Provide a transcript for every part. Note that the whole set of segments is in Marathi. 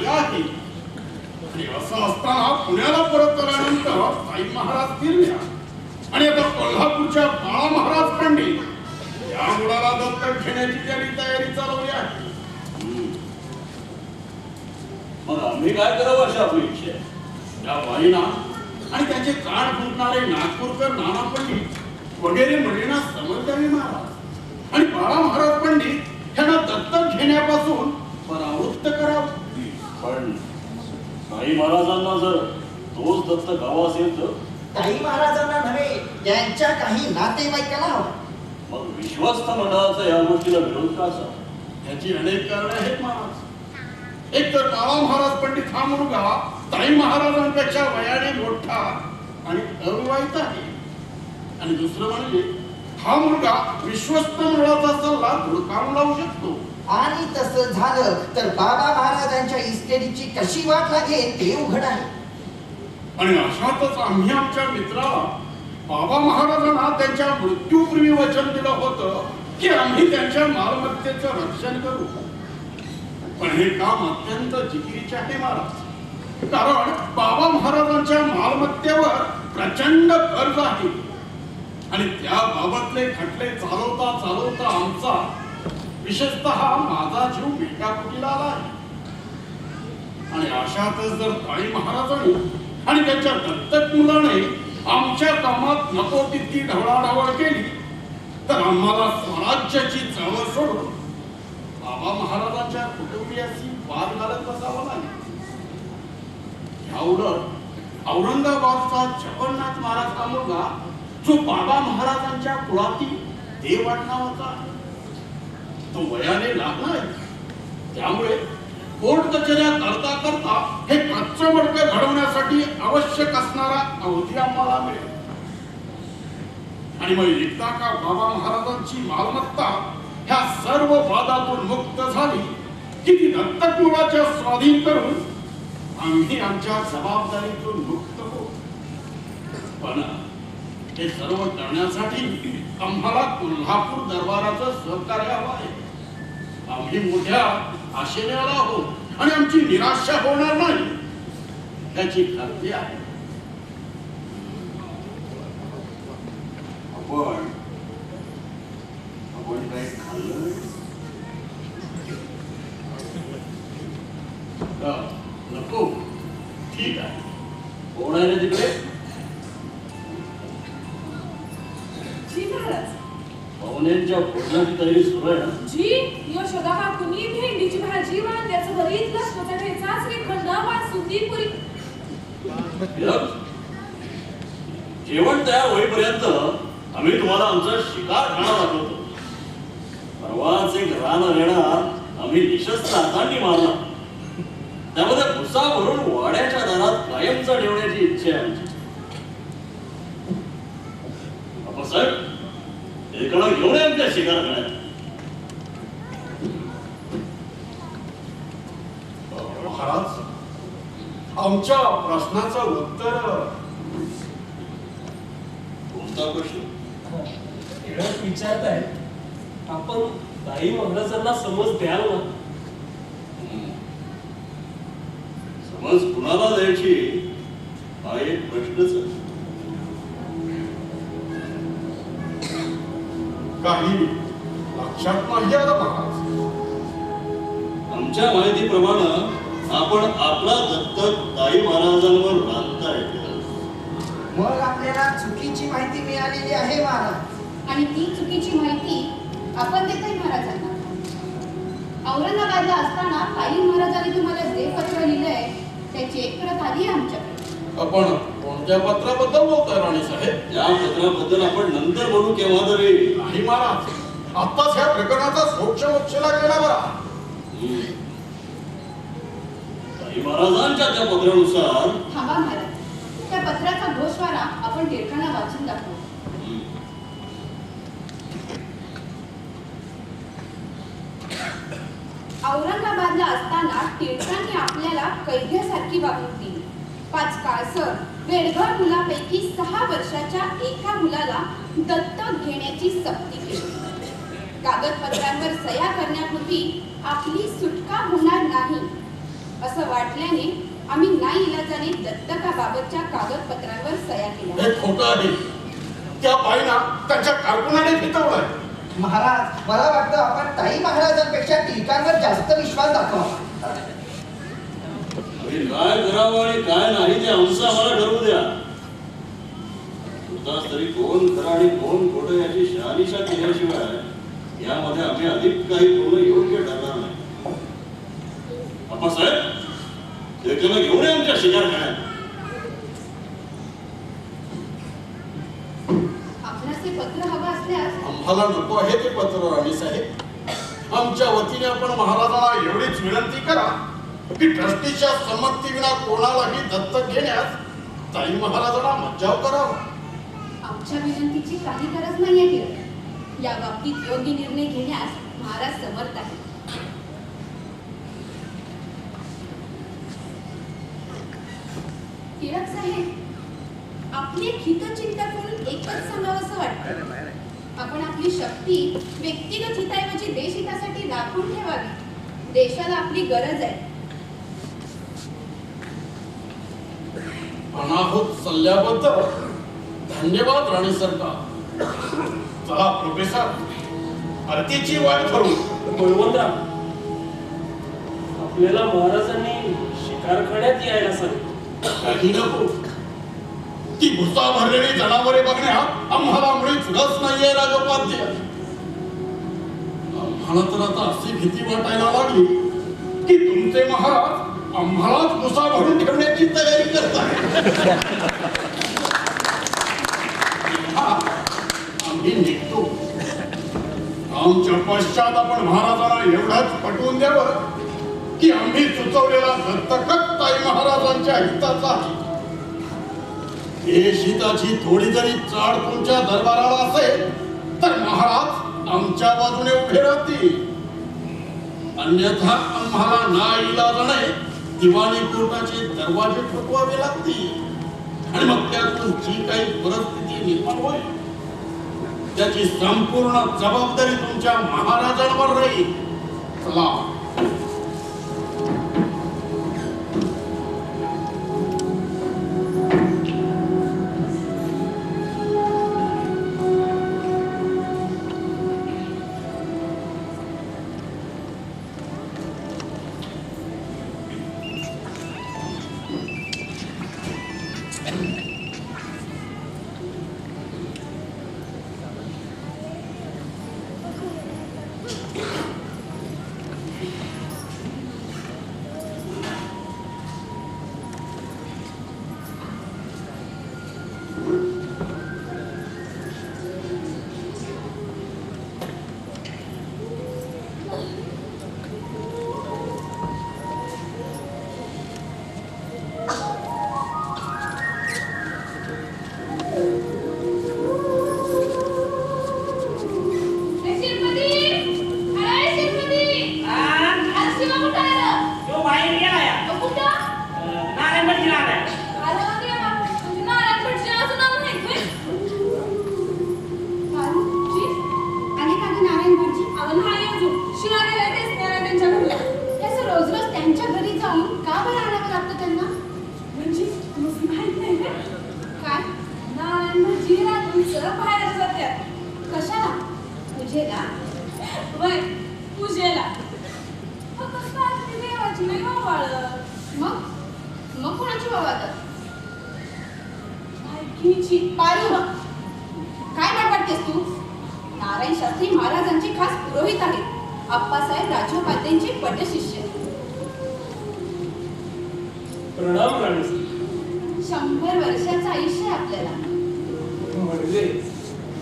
झाली आहे. आणि असं असताना पुण्याला परत आल्यानंतर साई महाराज फिरल्या आणि आता कोल्हापूरच्या बाळा महाराज पंडित या मुलाला दत्तक घेण्याची त्यांनी तयारी चालवली आहे. मग आम्ही काय करावं अशी आपली इच्छा आहे. त्या बाईना आणि त्याचे कान फुंकणारे नागपूरकर नाना पंडित वगैरे मंडळींना समजदारी महाराज आणि बाळा महाराज पंडित यांना दत्तक घेण्यापासून परावृत्त करावं. पण साई महाराजांना जर तोच दत्तक हवा असेल तर ताई महाराजांना नव्हे, त्यांच्या काही नातेवाईकाला हवा. मग विश्वस्त मंडळाचा या गोष्टीला विरोध का असा? याची अनेक कारणे आहेत महाराज. एक तर बाळा महाराज पंडित हा मुलगा ताई महाराजांपेक्षा वयाने मोठा आणि अविवाहित आहे. आणि दुसरं म्हणजे हा मुलगा विश्वस्त मंडळाचा सल्ला धुडकावून लावू शकतो. आणि तसं झालं तर बाबा महाराजांच्या इस्टेटीची कशी वाट लागेल ते उघड आहे. आणि अशातच आम्ही आमच्या मित्राला बाबा महाराजांना त्यांच्या मृत्यूपूर्वी वचन दिलं होतं की आम्ही त्यांच्या मालमत्तेचं रक्षण करू. पण हे काम अत्यंत जिकिरीचे आहे महाराज. कारण बाबा महाराजांच्या मालमत्तेवर प्रचंड कर्ज आहे आणि त्याबाबतले खटले चालवता चालवता आमचा विशेषतः माझा जीव बेटाकुटीला आला आहे. आणि अशातच जर ताई महाराजांनी आणि त्यांच्या दत्तक मुलाने आमच्या कामात नको तितकी ढवळाढवळ केली तर आम्हाला स्वराज्याची चळवळ सोडून बाबा महाराजांच्या कुटुंबियाशी वाद घालत बसावं लागेल. याउलट औरंगाबादचा जगन्नाथ महाराज हा मुलगा जो बाबा महाराजांच्या कुळातील देव नावाचा आहे तो वयाने लागला आहे. त्यामुळे कोर्ट कचेऱ्या करता करता हे कच्चं मडकं घडवण्यासाठी आवश्यक असणारा अवधी आम्हाला मिळेल. आणि मग एकदा का बाबा महाराजांची मालमत्ता ह्या सर्व वादातून मुक्त झाली की ती दत्तक मुलाच्या स्वाधीन करून आम्ही आमच्या जबाबदारीतून मुक्त होऊ. पण हे सर्व करण्यासाठी आम्हाला कोल्हापूर दरबाराचं सहकार्य हवं आहे. आम्ही मोठ्या आशेने आलो आहोत आणि आमची निराशा होणार नाही याची खात्री आहे. आपण काही खाल्लं नको. ठीक आहे. कोण आहे रे तिकडे? जी महाराज. पाहुण्यांच्या भोजनाची तयारी सुरू आहे ना? जी यशोदा काकूनी भेंडीची भाजी, वांग्याचं भरीत, लसणाचा ठेचा, श्रीखंड, बासुंदी, पुरी. जेवण तयार होईपर्यंत आम्ही तुम्हाला आमचा शिकार खाणा दाखवतो. परवाच एक रान रेडा आम्ही निशस्त्र हातांनी मारला. त्यामध्ये भुसा भरून वाड्याच्या दारात कायमचा ठेवण्याची इच्छा आहे आमची. साहेब एकडा घेऊन आहे आमच्या शिकार करण्यात. महाराज आमच्या प्रश्नाचं उत्तर. कोणता प्रश्न? विचारताय आपण ताई महाराजांना समज द्याल ना? समज कुणाला द्यायची हा एक प्रश्नच आहे. काही लक्षात नाही आलं महाराज. आमच्या माहितीप्रमाणे आपण आपला दत्तक ताई महाराजांवर बांधताय. मग आपल्याला चुकीची माहिती मिळालेली आहे महाराज. आणि ती चुकीची माहिती आपण देताय महाराजांना. औरंगाबादला असताना ताई महाराजांनी तुम्हाला जे पत्र लिहिलंय त्याची एक प्रत आली आमच्याकडे. आपण कोणत्या पत्राबद्दल बोलतोय राणी साहेब? या पत्राबद्दल आपण नंतर बोलू केव्हा तरी. नाही महाराज, आत्ताच ह्या प्रकरणाचा सोक्ष मोक्षला गेला बरा. ताई महाराजांच्या त्या पत्रानुसार थांबा महाराज, त्या पत्राचा घोषवारा आपण टिळकांना वाचून दाखवू. औरंगाबादला असताना टिळकांनी आपल्याला कैद्यासारखी वागणूक दिली. 5 काळसर वेडघर मुलापैकी 6 वर्षाच्या एका मुलाला दत्तक घेण्याची सक्ती केली. कागदपत्रांवर सह्या करण्यापूर्वी आपली सुटका होणार नाही असं वाटल्याने आम्ही नाईलाजाने दत्तकाबाबतच्या कागदपत्रांवर सह्या केल्या. हे खोटं आहे. त्या बाईना त्यांच्या कारकुनाने फितवलंय. महाराज, मला वाटतं आपण ताई महाराजांपेक्षा टिळकांवर जास्त विश्वास दाखवावा. आम्ही काय करावं आणि काय नाही ते आमचं आम्हाला ठरवू द्या. तुतास तरी कोण खरं आणि कोण खोटं याची शहानिशा केल्याशिवाय यामध्ये आम्ही अधिक काही बोलणं योग्य ठरणार नाही. आप्पासाहेब, लेकरं घेऊन ये आमच्या शिकार खाण्यात. आपणास हे पत्र हवं असल्यास आम्हाला नको आहे ते पत्र राणीसाहेब. आमच्या वतीने आपण महाराजांना एवढीच विनंती करा की ट्रस्टीच्या संमतीविना कोणालाही दत्तक घेण्यास ताई महाराजांना मज्जाव करावा. आमच्या विनंतीची काही गरज नाहीये टिळक. या बाबतीत योग्य निर्णय घेण्यास महाराज समर्थ आहेत. टिळक साहेब, आपले हितचिंतक म्हणून एकच सांगावंसं वाटतं. आपण आपली शक्ती व्यक्तिगत हिताऐवजी देशहितासाठी राखून ठेवावी. देशाला आपली गरज आहे. अनाहूत सल्ल्याबद्दल धन्यवाद राणी सरकार. चला प्रोफेसर, आरतीची वाट करू. बळवंतराव, आपल्याला महाराजांनी शिकार खाण्यात यायला सांगितलं. काही नको. ती भुसा भरलेली जनावरे बघण्यात आम्हाला मुळीच रस नाहीये राजोपाध्याय. आम्हाला तर आता अशी भीती वाटायला लागली की तुमचे महाराज आम्हालाच भुसा भरून ठेवण्याची तयारी करतात. आम्ही निघतो. आमच्या पश्चात आपण महाराजांना एवढंच पटवून द्यावं की आम्ही सुचवलेला दत्तकच ताई महाराजांच्या हिताचा आहे. देश हिताची थोडी जरी चाड तुमच्या दरबाराला असेल तर महाराज आमच्या बाजूने उभे राहतील. अन्यथा आम्हाला नाईलाजाने दिवाणी कोर्टाचे दरवाजे ठोकवावे लागतील आणि मग त्यातून जी काही परिस्थिती निर्माण होईल त्याची संपूर्ण जबाबदारी तुमच्या महाराजांवर राहील. चला.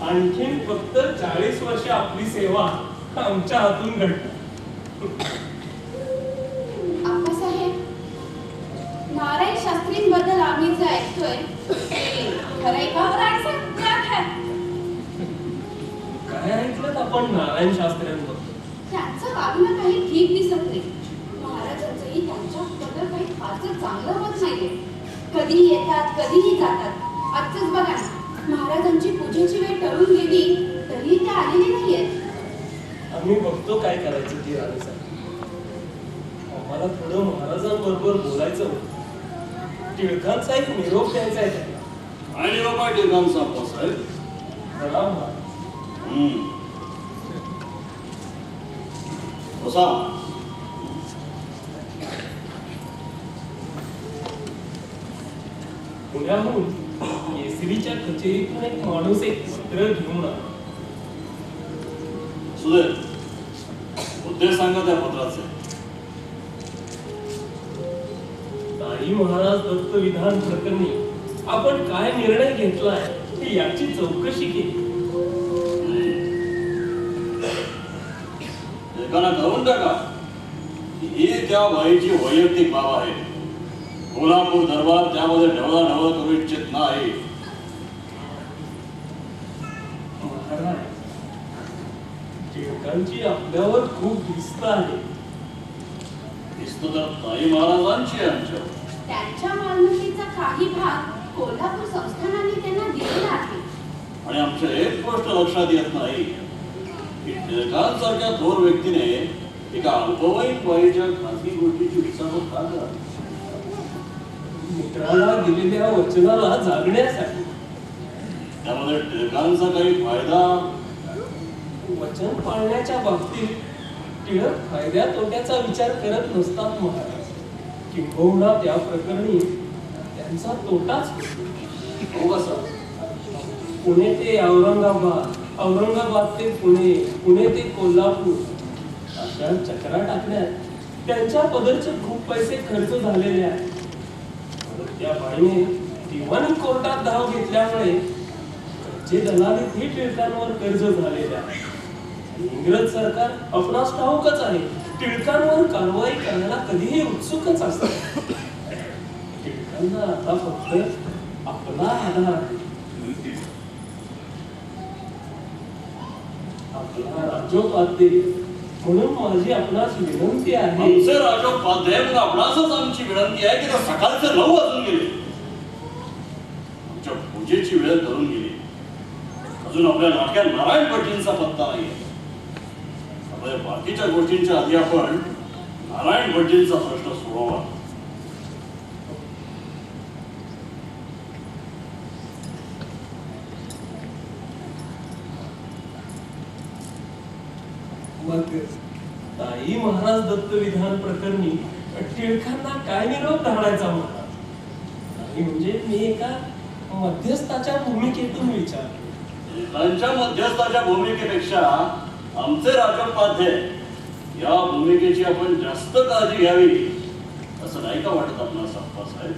आणखीन फक्त 40 वर्ष आपली सेवा आमच्या हातून घडली. आप्पासाहेब, नारायण शास्त्रींबद्दल आम्ही जे ऐकतोय ते खरंय का? काय ऐकलं आपण नारायण शास्त्र्यांबद्दल? त्यांचं वागणं काही ठीक दिसत नाही. महाराजांचंही त्यांच्याबद्दल काही फारच चांगलं मत नाहीये. कधीही येतात, कधीही जातात. आजच बघा, महाराजांची पूजेची वेळ टळून गेली तरी ते आलेले नाहीयेत. आम्ही बघतो काय करायचं ती राणीसाहेब. आम्हाला थोडं महाराजांबरोबर बोलायचं होतं. टिळकांचा एक निरोप द्यायचा आहे त्यांना. आणि बाबा टिळकांचा अप्पासाहेब. प्रणाम महाराज. बसा. पुण्याहून केसरीच्या कचेरीतून एक माणूस एक पत्र घेऊन आला. सुधीर, उद्देश सांगा त्या पत्राचे. ताई महाराज दत्त विधान प्रकरणी आपण काय निर्णय घेतलाय याची चौकशी केली. एकाला कळवून टाका ही त्या बाईची वैयक्तिक बाब आहे. कोल्हापूर दरबार त्यामध्ये ढवळाढवळ करू इच्छित नाही. महाराज, टिळकांची आपल्यावर खूप भिस्त आहे. दिसत तर ताई महाराजांची आहे आमच्यावर. त्यांच्या मालमत्तेचा काही भाग कोल्हापूर संस्थानाने त्यांना दिलेला आहे. आणि आमच्या एक गोष्ट लक्षात येत नाही की टिळकांसारख्या थोर व्यक्तीने एका अल्पवयीन बाईच्या खासगी गोष्टीची विचारपूस का करावी? मित्राला दिलेल्या वचनाला जागण्यासाठी. त्यामध्ये टिळकांचा काही फायदा? वचन पाळण्याच्या बाबतीत टिळक फायद्या तोट्याचा विचार करत नसतात महाराज. किंबहुना त्या प्रकरणी त्यांचा तोटाच होतो. हो कसा? पुणे ते औरंगाबाद, औरंगाबाद ते पुणे, पुणे ते कोल्हापूर अशा चक्रा टाकण्यात त्यांच्या पदरचे खूप पैसे खर्च झालेले आहेत. त्या बाईने दिवाणी कोर्टात धाव घेतल्यामुळे जे दलालीत ही टिळकांवर कर्ज झालेले आहे. इंग्रज सरकार आपणास ठाऊकच आहे टिळकांवर कारवाई करण्याला कधीही उत्सुकच असतात. टिळकांना आता फक्त आपला आधार आहे. आपला राजोपाध्ये म्हणून माझी आपणास विनंती आहे. आमचे राजोपाध्याय म्हणून आपणासच आमची विनंती आहे की त्या सकाळचे 9 वाजून गेले. आमच्या पूजेची वेळ धरून गेली. अजून आपल्या नाटक्यात नारायण भटजींचा पत्ता नाहीये. आपल्या बाकीच्या गोष्टींच्या आधी आपण नारायण भटजींचा प्रश्न सोडवा. मग ताई महाराज दत्त विधान प्रकरणी टिळकांना काय निरोप धाडायचा महाराज? ताई म्हणजे मी एका मध्यस्थाच्या भूमिकेतून विचारतो. त्यांच्या मध्यस्थाच्या भूमिकेपेक्षा आमचे राजोपाध्याय या भूमिकेची आपण जास्त काळजी घ्यावी असं नाही का वाटत आपणास अप्पासाहेब?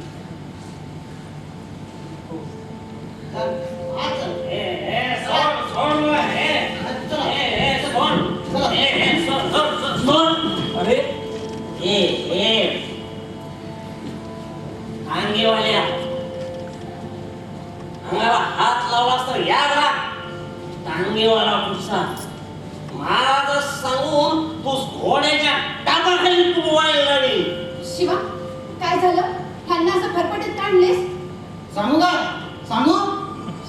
अरे अंगेवाल्या अंगाला हात लावलास तर या बघा. टांगेवाला पुढचा महाराज सांगून तू घोड्याच्या टाकाखाली तुडवायला लागली. शिवा, काय झालं? ह्यांना असं फरफटीत काढलेस? सांगू का? सांगू?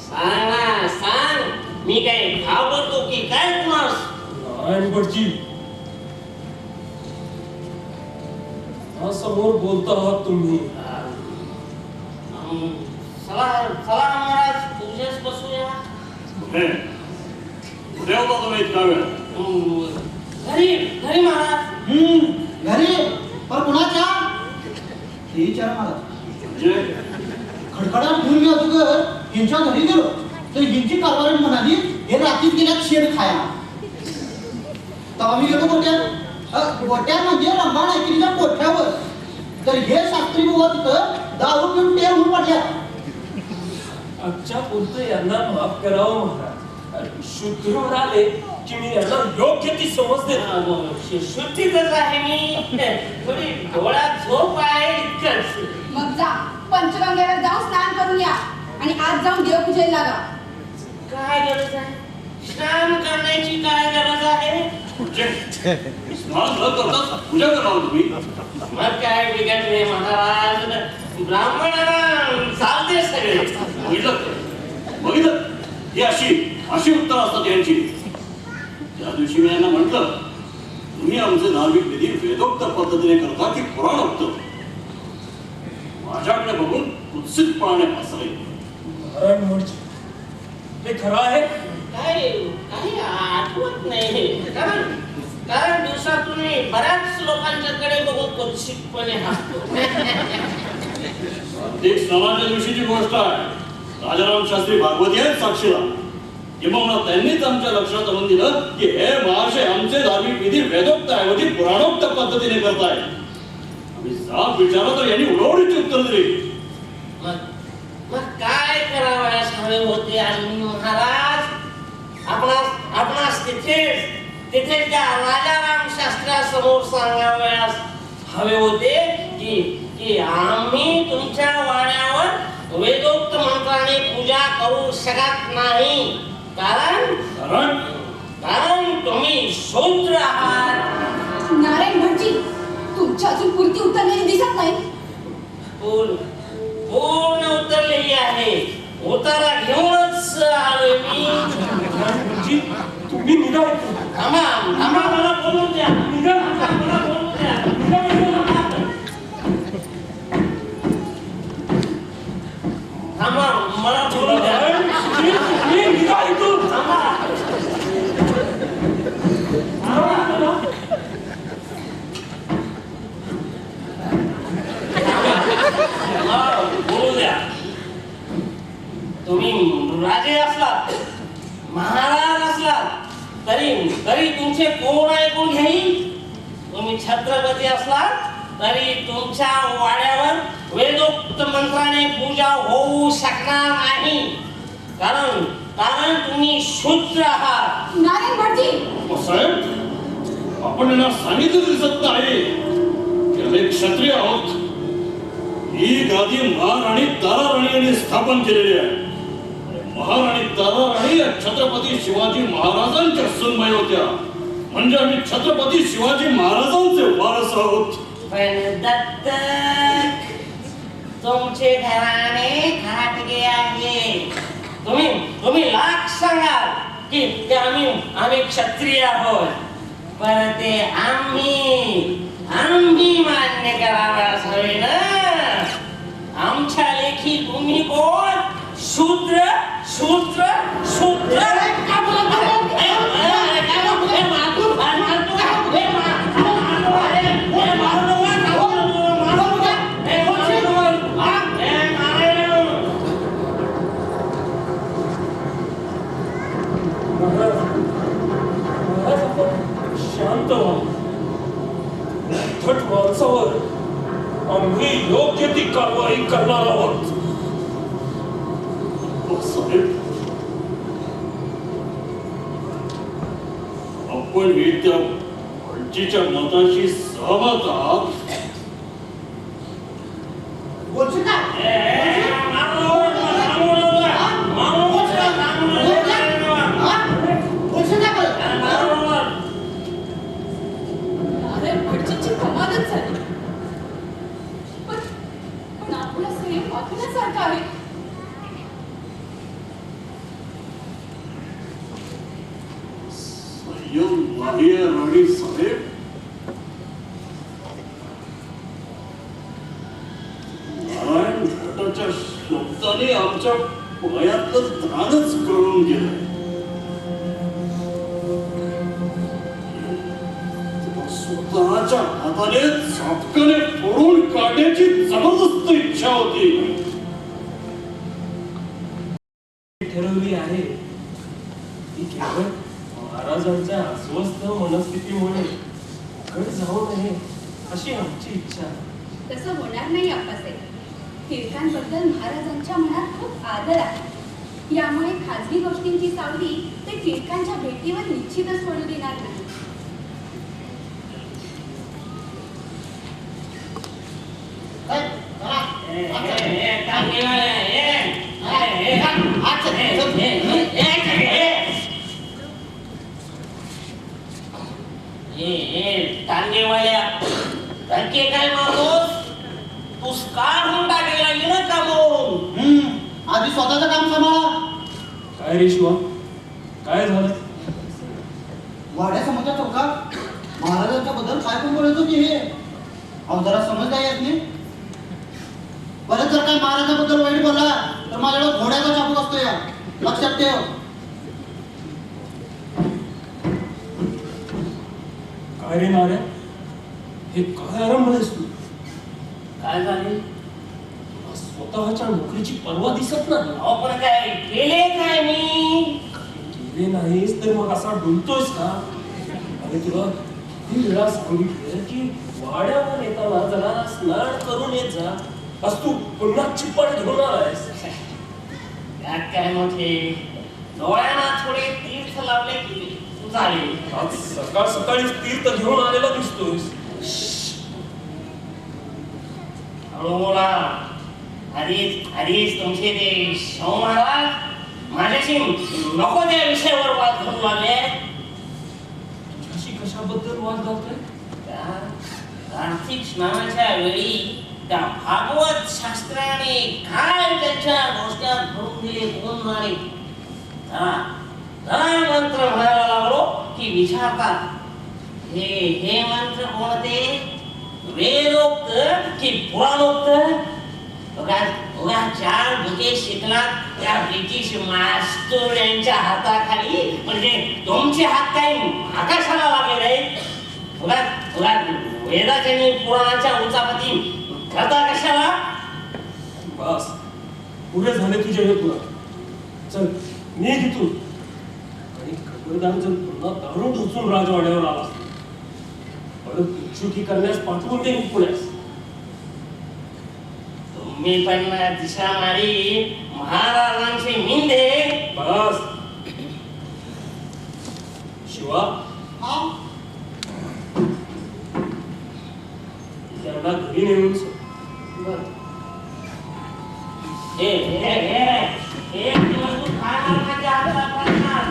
सांग ना, सांग. मी काय घाबरतो की काय कुणास? नारायण भटजी समोर बोलता आहात तुम्ही. चला चला महाराज, तुझ्याच बसूया. कुठे होता तुम्ही इतका वेळ? घरी घरी महाराज. घरी? पण कुणाच्या? हे विचारा मला. म्हणजे खडखडाट घेऊन मी अगोदर हिंच्या घरी गेलो तर हिंची कारभारी म्हणाली हे रात्रीत गेल्यात शेण खाया. तेव्हा मी गेलो गोट्यात. गोट्यात म्हणजे रंभा नायकिरीच्या कोठ्यावर. तर हे शास्त्री बुवा तिथं दारू पिऊन टेर होऊन पडल्या. आजच्या पुरतं यांना माफ करावं महाराज. शुद्धीवर आले की मी यांना योग्य ती समज देतो. शुद्धीतच आहे मी. थोडी डोळ्यात झोप आहे इतकंच. मग जा, पंचगंगेवर जाऊन स्नान करून या आणि आज जाऊन देवपूजेला लागा. काय गरज आहे? स्नान करण्याची काय गरज आहे? म्हणजे स्नान न करता पूजा करावं तुम्ही? मग काय बिघडले महाराज? ब्राह्मणांना चालते सगळे. बघितलं ही अशी उत्तर असतात यांची. त्या दिवशी मी यांना म्हटलं तुम्ही आमचे धार्मिक विधी वेदोक्त पद्धतीने करता की पुराणोक्त? माझ्याकडे बघून कुत्सितपणाने हसले. महाराज म्हणजे हे खरं आहे? काय काही आठवत नाही. कारण दिवसातून मी बऱ्याच लोकांच्याकडे बघून कुत्सितपणे हसतो. प्रत्येक सणाच्या दिवशीची गोष्ट आहे. राजाराम शास्त्री भागवती आहेत साक्षीला. किंवा त्यांनीच आमच्या लक्षात आणून दिलं की हे महाशय आमचे धार्मिक विधी वेदोक्त ऐवजी पुराणोक्त पद्धतीने करतायत. आम्ही जाब विचारलं तर यांनी उडवडीची उत्तर दिली. मग काय करावयास हवे होते आणि महाराज? आपणास तिथे त्या राजाराम शास्त्रासमोर सांगावयास हवे होते की आम्ही तुमच्या वाड्यावर वेदोक्त मंत्राने पूजा करू शकत नाही. कारण तुम्ही शूद्र आहात. नारायण भटजी, तुमची अजून पुरती उतरलेली दिसत नाही. पूर्ण उतरलेली आहे. उतारा घेऊनच आलोय मी. म्हणजे तुम्ही निघा इथून. थांबा मला बोलून द्या. मला बोलून द्या. थांबा मला बोलून द्या. तुम्ही निघा इथून. बोलू द्या. तुम्ही राजे असलात, महाराज असलात तरी तुमचे कोण ऐकून घेईल? तुम्ही छत्रपती असलात तरी तुमच्या वाड्यावर वेदोक्त मंत्राने पूजा होऊ शकणार नाही. कारण तुम्ही शूद्र आहात. नारायण भटजी, साहेब, आपण यांना सांगितलं दिसत नाही की आम्ही क्षत्रिय आहोत. ही गादी महाराणी ताराराणी यांनी स्थापन केलेली आहे. महाराणी ताराराणी या छत्रपती शिवाजी महाराजांच्या सुनबाई होत्या. म्हणजे आम्ही छत्रपती शिवाजी महाराजांचे वारस आहोत. पण दत्तक तुमचे घराणे घाटगे आहे. तुम्ही लाख सांगाल की आम्ही क्षत्रिय आहोत, पण ते आम्ही मान्य करावयास हवे ना. आमच्या लेखी तुम्ही कोण? शूद्र. शांत व्हा. थट माणसावर आम्ही योग्य ती कारवाई करणार आहोत. साहेब, आपण हे त्या भटजीच्या मताशी सहमत आहात? बोलशील का? बोलशील का परत? नारायण भटजीची कमालच झाली. पण आपला संयम वाचण्यासारखा आहे. संयम नाही राणी साहेब. नारायण भटाच्या शब्दाने आमच्या पायातलं ध्यानच कळून गेलं. स्वतःच्या हाताने चापकाने फोडून काढण्याची जबरदस्त इच्छा होती. ठरवली आहे ती केवळ महाराजांच्या अस्वस्थ मनस्थितीमुळे घट जाऊ नये अशी आमची इच्छा. तसं होणार नाही आप्पासाहेब. टिळकांबद्दल महाराजांच्या मनात खूप आदर आहे. यामुळे खाजगी गोष्टींची सावली ते टिळकांच्या भेटीवर निश्चितच पडू देणार नाही. टांगेवाल्या धक्के काय मारतोस? तू काढून टाकायला लागली ना कामून. आधी स्वतःचं काम सांभाळा. काय रे शिवा, काय झालं? वाड्यासमोरच्या चौकात महाराजांच्या बद्दल काय पण बोलतो की हे अहो जरा समज नाही येत नाही. परत जर काय महाराजांबद्दल वाईट बोलला तर माझ्याकडे घोड्याचा चाबूक असतो या, लक्षात ठेव. काय रे नाऱ्या, हे काय आरंभलेस तू? काय झाले? स्वतःच्या नोकरीची पर्वा दिसत नाही. अहो पण काय केले काय मी? केले नाहीस तर मग असा डुलतोयस का? अरे तुला किती वेळा सांगितलं की वाड्यावर येताना जरा स्नान करून येत जा. आज तू पुन्हा चिप्पट घेऊन आलायस. त्यात काय मोठे, डोळ्यांना थोडे तीर्थ लावले की झाले. आज सकाळ सकाळी तीर्थ घेऊन आलेला दिसतोयस. हळू बोला. आधीच तुमचे ते शाहू महाराज माझ्याशी नको त्या विषयावर वाद करून आले. तुझ्याशी कशाबद्दल वाद घालतोय? त्या कार्तिक स्नानाच्या वेळी त्या भागवत शास्त्राने काय त्यांच्या डोक्यात भरून दिले कोण जाणे. जरा मंत्र म्हणायला लागलो की विचारतात, हे मंत्र कोणते, वेदोक्त की पुराणोक्त? उगा 4 बुके शिकलात त्या ब्रिटिश मास्तर यांच्या हाताखाली, म्हणजे तुमचे हात काही आकाशाला लागले नाहीत. उगा वेदाच्या आणि पुराणाच्या उचापती करता कशाला? बस पुरे झाले तुझे हे पुरा. चल निघ इथून. आणि खबरदार जर पुन्हा दारू ढोसून राजवाड्यावर आला परत चुकी करण्यास पाठवून देईन पुण्यास. तुम्ही पण दिशा मारी महाराजांचे मिंदे. बस शिवा, हा त्यांना घरी नेऊन सोड. एक दिवस तू खाणार माझ्या हातात पडणार.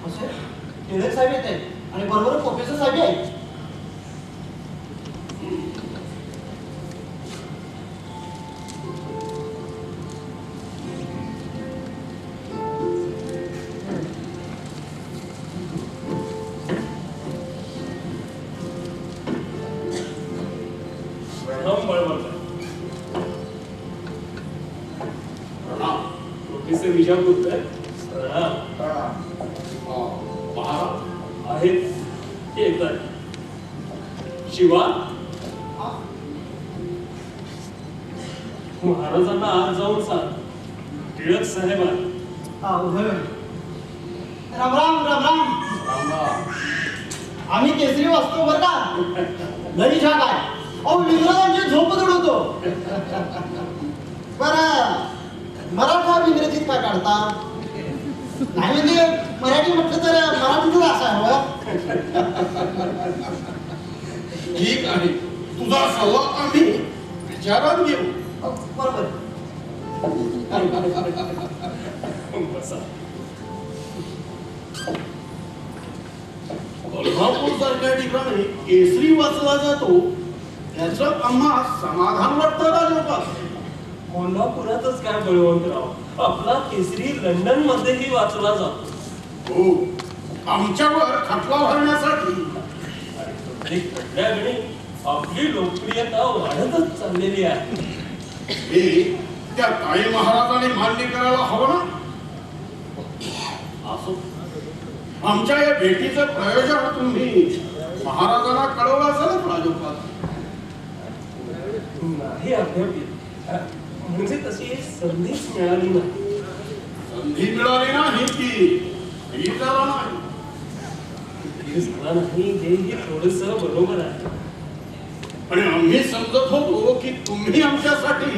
असे टिळक साहेब येत आहेत आणि बरोबर प्रोफेसर साहेब आहेत. प्रोफेसर विजापूरकर आहेत ते येतात. शिवा, महाराजांना आज जाऊन सांग टिळक साहेब आहे. राम राम राम राम. आम्ही केसरी वाचतो बरं का. लई छान आहे. अहो इंग्रजांची झोप उडवतो. बरं मराठा इंग्रजीत काय काढता? नाही म्हणजे मराठी म्हटलं तर मराठीतच असं हवं. ठीक आहे, तुझा सल्ला आम्ही विचारात घेऊ. बरोबर. बसा. कोल्हापूर सारख्या ठिकाणी केसरी वाचला जातो याचं आम्हा समाधान वाटतं राजोपास. कोल्हापुरातच काय बळवंतराव, आपला केसरी लंडन मध्येही वाचला जातो. हो, आमच्यावर खटला भरण्यासाठी. प्रत्येक खटल्यावेळी आपली लोकप्रियता वाढतच चाललेली आहे. हे त्या ताई महाराजांनी मान्य करायला हवं ना. असो, आमच्या या भेटीचं प्रयोजन तुम्ही महाराजांना कळवलं असेलच राजोपास. नाही अभ्यापी, म्हणजे तशी संधीच मिळाली नाही. संधी मिळाली नाही की हे झाला नाही. हे झाला नाही हेही थोडस बरोबर आहे. आणि आम्ही समजत होतो की तुम्ही आमच्यासाठी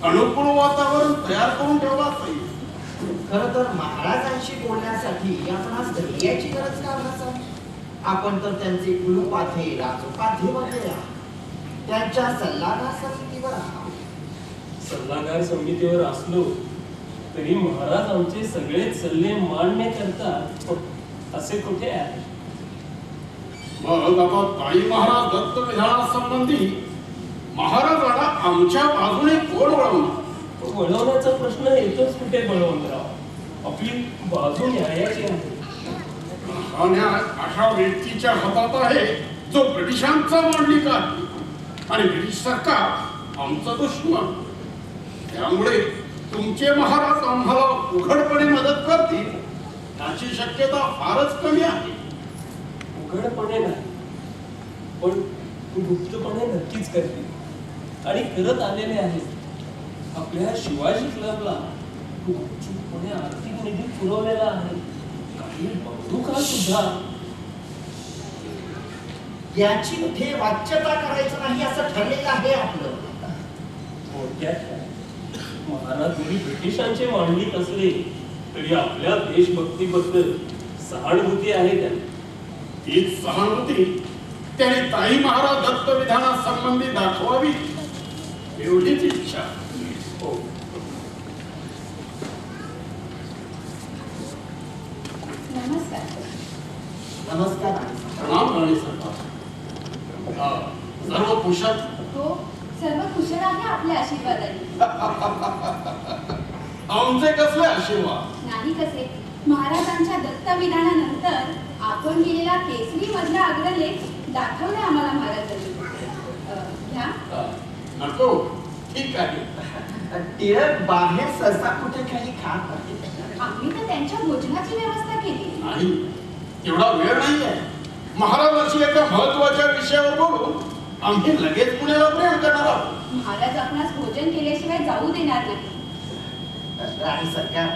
अनुकूल वातावरण तयार करून ठेवला पाहिजे. खरं तर महाराजांशी बोलण्यासाठी आपणास धैर्याची गरज का भासा? आपण तर त्यांचे कुलपाथे राजोपाध्ये बनले आहात. त्यांच्या सल्लागार समितीवर आहात. सल्लागार समितीवर असलो तरी महाराज आमचे सगळे सल्ले मान्य करतात असे कुठे आहे? मग आता ताई महाराज दत्त विधानासंबंधी महाराजांना आमच्या बाजूने कोण वळवणार? वळवण्याचा प्रश्न येतोच कुठे बळवंतराव. आपली बाजू न्यायाची आहे. हा न्याय अशा व्यक्तीच्या हातात आहे जो ब्रिटिशांचा मांडलिक आहे आणि ब्रिटिश सरकार आमचा दुश्मन. त्यामुळे तुमचे महाराज आम्हाला उघडपणे मदत करतील याची शक्यता फारच कमी आहे. उघडपणे नाही, पण गुप्तपणे नक्कीच करतील आणि करत आलेले आहेत. आपल्या शिवाजी क्लबला गुपचूपपणे आर्थिक निधी पुरवलेला आहे. काही बंदुका सुद्धा. याची इथे वाच्यता करायचं नाही असं ठरलेलं आहे आपलं. थोडक्यात महाराज जरी ब्रिटिशांचे मांडलिक असले तरी आपल्या देशभक्तीबद्दल सहानुभूती आहे त्यांना. हीच सहानुभूती त्याने ताई महाराज दत्त विधानासंबंधी दाखवावी एवढीच इच्छा. हो. नमस्कार. नमस्कार. प्रणाम राणी सरकार. सर्व कुशल? हो, सर्व कुशल आहे आपल्या आशीर्वादाने. आमचे कसले आशीर्वाद? नाही कसे, महाराजांच्या दत्त विधानानंतर आपण केलेला केसरी मधला अग्रलेख दाखवले आम्हाला महाराजांनी. घ्या. नको, ठीक आहे. टिळक बाहेर सहसा कुठे काही खात नाही. आम्ही तर त्यांच्या भोजनाची व्यवस्था केली. नाही, तेवढा वेळ नाहीये. महाराजांशी एका महत्वाच्या विषयावर बोलून आम्ही लगेच पुण्याला प्रयाण करणार आहोत. महाराज आपणास भोजन केल्याशिवाय जाऊ देणार नाही. राणी सरकार,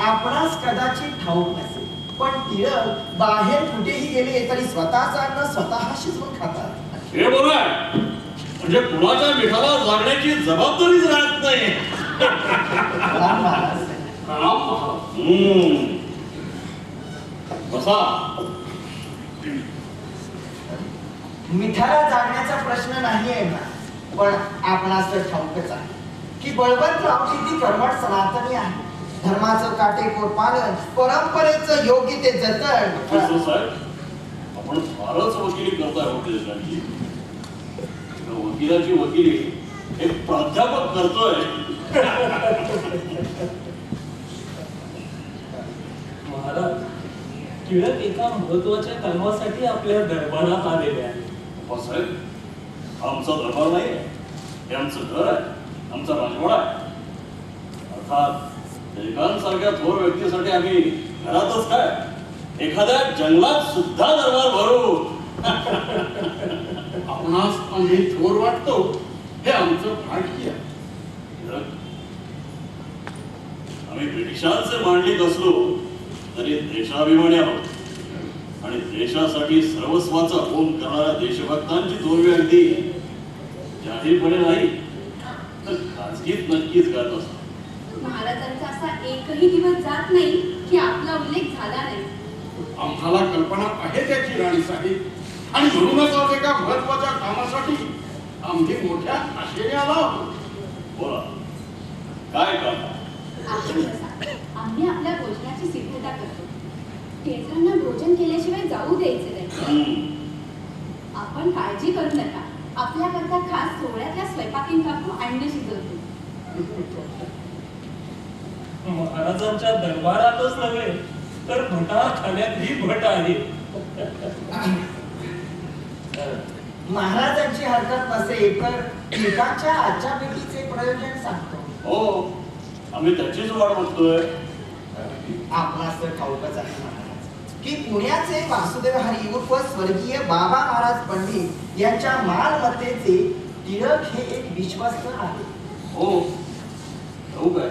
आपणास कदाचित ठाऊक नसेल, पण टिळक बाहेर कुठेही गेले तरी स्वतःच अन्न स्वतः शिजवून खातात. हे बरोबर आहे. म्हणजे कुणाच्या मिठाला जागण्याची जबाबदारीच राहत नाही. राम महाराज. प्रणाम महाराज. बसा. मिठाला जागण्याचा प्रश्न नाहीये ना, पण आपणास तर ठाऊकच आहे की बळवंतराव किती कर्मठ सनातनी आहे. धर्माचं काटेकोर पालन, परंपरेचं योग्य ते जतन. साहेब, आपण फारच वकिली करताय वकिलांची. वकिलाची वकिली एक प्राध्यापक करतोय. महाराज, टिळक एका महत्वाच्या कामासाठी आपल्या दरबारात आलेले आहे. साहेब, आमचा दरबार नाही आहे, हे आमचं घर आहे, आमचा राजवाडा आहे. अर्थात टिळकांसारख्या थोर व्यक्तीसाठी आम्ही घरातच काय एखाद्या जंगलात सुद्धा दरबार भरू. आपणास आम्ही थोर वाटतो हे आमचं भाग्य. आम्ही ब्रिटिशांचे मांडलिक असलो तरी देशाभिमानी आहोत आणि देशासाठी सर्वस्वाचा होम करणाऱ्या देशभक्तांची जोडवी अगदी जाहीरपणे नाही तर खाजगीत नक्कीच करत असतो. महाराजांचा असा एकही दिवस जात नाही की आपला उल्लेख झाला नाही. आम्हाला कल्पना आहे त्याची राणी साहेब, आणि म्हणूनच आज एका महत्वाच्या कामासाठी आम्ही मोठ्या आशेने आलो आहोत. बोला, काय काम? आम्ही आपल्या भोजनाची सिद्धता करतो. टिळकांना भोजन केल्याशिवाय जाऊ द्यायचे नाही. आपण काळजी करू नका, आपल्याकरता खास सोहळ्यातल्या स्वयंपाकीन काकू अंडे शिजवतो. महाराजांच्या दरबारातच नव्हे तर भटाखान्यातही भट आहे. महाराजांची हरकत नसेल तर टिळकांच्या आजच्या भेटीचे प्रयोजन सांगतो. हो, आम्ही त्याचीच वाट बघतोय. आपणास तर ठाऊकच आहे महाराज की पुण्याचे वासुदेव हरी उर्फ स्वर्गीय बाबा महाराज पंडित यांच्या मालमत्तेचे टिळक हे एक विश्वस्त आहे. हो, ठाऊक आहे.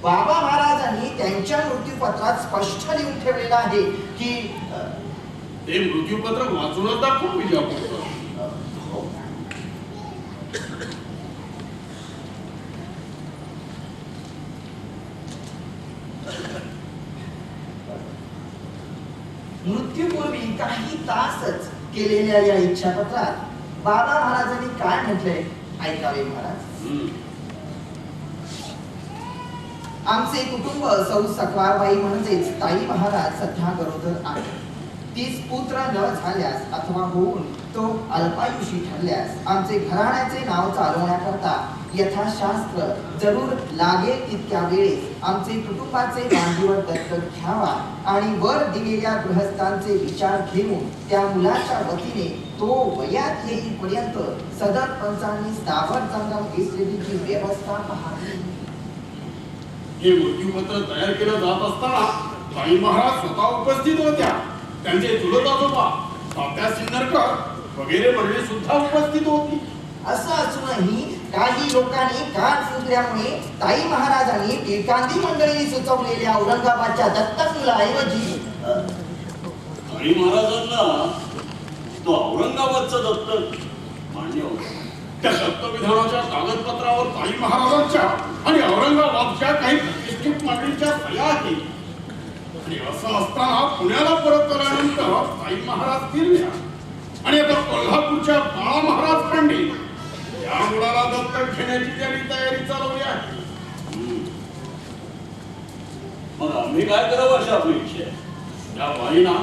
बाबा महाराजांनी त्यांच्या मृत्यूपत्रात स्पष्ट लिहून ठेवलेलं आहे की ते मृत्यूपत्र वाचूनच दाखवू विजापूरचं. मृत्यूपूर्वी काही तासच केलेल्या या इच्छापत्रात बाबा महाराजांनी काय म्हटलंय ऐकावे महाराज. आमचे कुटुंब सौ सकवारबाई म्हणजेच ताई महाराज सध्या गरोदर आहे. 30 पुत्र न झाल्यास अथवा होऊन तो अल्पायुषी ठरल्यास आमचे घराण्याचे नाव चालवण्याकरता यथाशास्त्र जरूर लागेल तितक्या वेळेस आमचे कुटुंबाचे गांधीवर दत्तक घ्यावा आणि वर दिलेल्या गृहस्थांचे विचार घेऊन त्या मुलाच्या वतीने तो वयात येईपर्यंत सदर पंचांनी स्थावर जंगम इत्यादीची व्यवस्था पाहावी. हे मृत्यूपत्र तयार केलं जात असताना ताई महाराज स्वतः उपस्थित होत्या. त्यांचे चुलत आजोबा तात्या सिन्नरकर वगैरे मंडळी सुद्धा उपस्थित होती. असं असूनही काही लोकांनी कान सुजल्यामुळे ताई महाराजांनी टिळकांदी मंडळींनी सुचवलेल्या औरंगाबादच्या दत्तक मुलाऐवजी ताई महाराजांना तो औरंगाबादचं दत्तक मान्य होतं. त्या दत्तविधानाच्या कागदपत्रावर ताई महाराजांच्या आणि औरंगाबादच्या काही प्रतिष्ठित मंडळींच्या सह्या आहेत. आणि असं असताना पुण्याला परत आल्यानंतर ताई महाराज फिरल्या आणि आता कोल्हापूरच्या बाळा महाराज पंडित या मुलाला दत्तक घेण्याची त्यांनी तयारी चालवली आहे. मग आम्ही काय करावं अशी आपली इच्छा आहे. त्या बाईना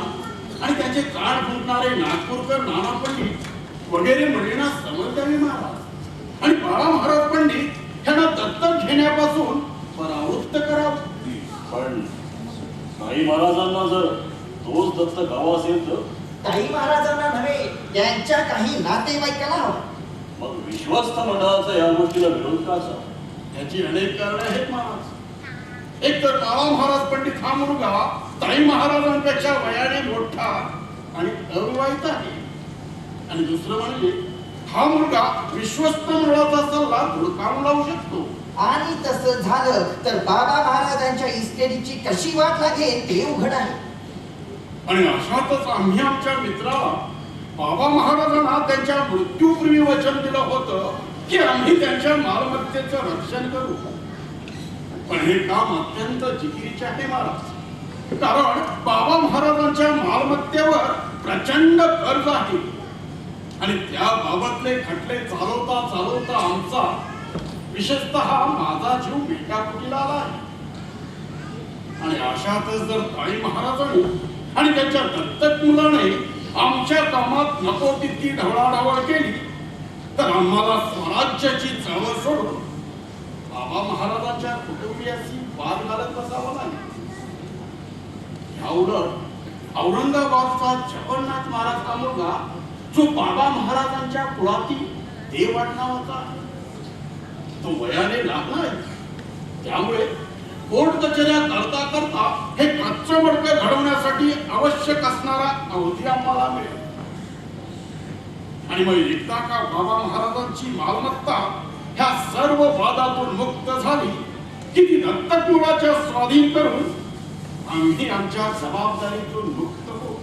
आणि त्याचे कान फुंकणारे नागपूरकर नाना पंडित वगैरे मंडळींना समजदारी महाराज आणि बाळा महाराज पंडित यांना दत्तक घेण्यापासून परावृत्त करावं. पण ताई महाराजांना जर तोच दत्तक हवा असेल तर ताई महाराजांना नव्हे त्यांच्या काही नातेवाईकांना हवं. मग विश्वस्त मंडळाचा या गोष्टीला विरोध का असा? याची अनेक कारणे आहेत महाराज. एक तर बाळा महाराज पंडित हा मुलगा ताई महाराजांपेक्षा वयाने मोठा आणि अविवाहित आहे. आणि दुसरं म्हणजे हा मुलगा विश्वस्त मंडळाचा सल्ला धुडकावून लावू शकतो. आणि तसं झालं तर बाबा महाराजांच्या इस्टेटीची कशी वाट लागेल ते उघड आहे. आणि अशातच आम्ही आमच्या मित्राला बाबा महाराजांना त्यांच्या मृत्यूपूर्वी वचन दिलं होतं की आम्ही त्यांच्या मालमत्तेचं रक्षण करू. पण हे काम अत्यंत जिकिरीचे आहे महाराज. कारण बाबा महाराजांच्या मालमत्तेवर प्रचंड कर्ज आहे आणि त्याबाबतले खटले चालवता चालवता आमचा विशेषतः माझा जीव बेटाकुटीला आला आहे. आणि अशातच जर ताई महाराजांनी आणि त्यांच्या दत्तक मुलाने आमच्या कामात नको तितकी ढवळाढवळ केली तर आम्हाला स्वराज्याची चळवळ सोडून बाबा महाराजांच्या कुटुंबियाशी वाद घालत बसावा लागेल. या उलट औरंगाबादचा जगन्नाथ महाराज हा मुलगा जो बाबा महाराजांच्या कुळातील देव नावाचा आहे तो वयाने लागला आहे. त्यामुळे कोर्ट कचऱ्या करता करता हे कच्चं मडकं घडवण्यासाठी आवश्यक असणारा अवधी आम्हाला मिळेल. आणि मग एकदा का बाबा महाराजांची मालमत्ता ह्या सर्व वादातून मुक्त झाली की ती दत्तक मुलाच्या स्वाधीन करून आम्ही आमच्या जबाबदारीतून मुक्त होऊ.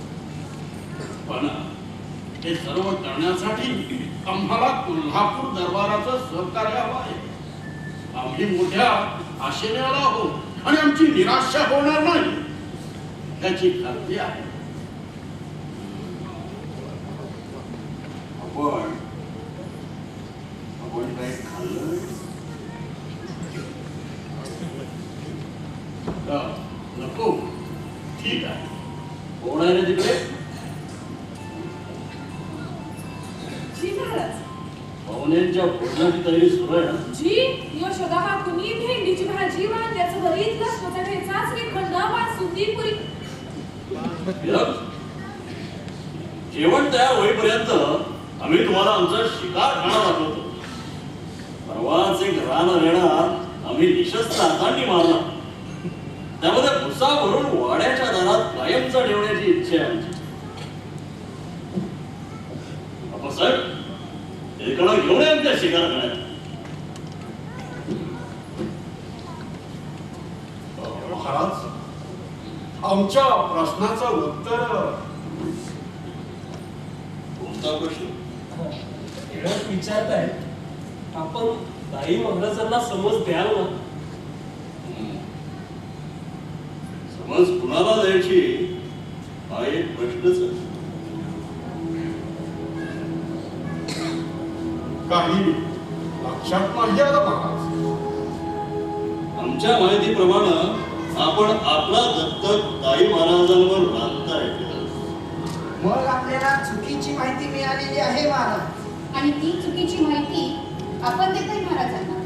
पण हे सर्व करण्यासाठी आम्हाला कोल्हापूर दरबाराचं सहकार्य हवं आहे. आम्ही मोठ्या आशेने आलो आहोत आणि आमची निराशा होणार नाही याची खात्री आहे. आपण काही खाल्लं नको ठीक आहे. कोण आहे रे तिकडे? जी महाराज. पाहुण्यांच्या भोजनाची तयारी सुरू आहे ना? जी यशोदा काकूनी भेंडीची भाजी वांग्याचं भरीत लसणाचा ठेचा श्रीखंड बासुंदी पुरी. जेवण तयार होईपर्यंत आम्ही तुम्हाला आमचा शिकार खाणा दाखवतो. परवाच एक रान रेडा आम्ही निशस्त्र हातांनी मारला. त्यामध्ये भुसा भरून वाड्याच्या दारात कायमचा ठेवण्याची इच्छा आहे आमची. साहेब एकडा घेऊन या आमच्या शिकार खाण्यात. महाराज आमच्या प्रश्नाचं उत्तर कोणता प्रश्न? विचारताय आपण ताई महाराजांना समज द्याल ना? समज कुणाला द्यायची हा एक प्रश्नच आहे. काही लक्षात नाही आलं महाराज. आमच्या माहितीप्रमाणे आपण आपला दत्तक ताई महाराजांवर बांधताय. मग आपल्याला चुकीची माहिती मिळालेली आहे महाराज. आणि ती चुकीची माहिती आपण देताही महाराजांना.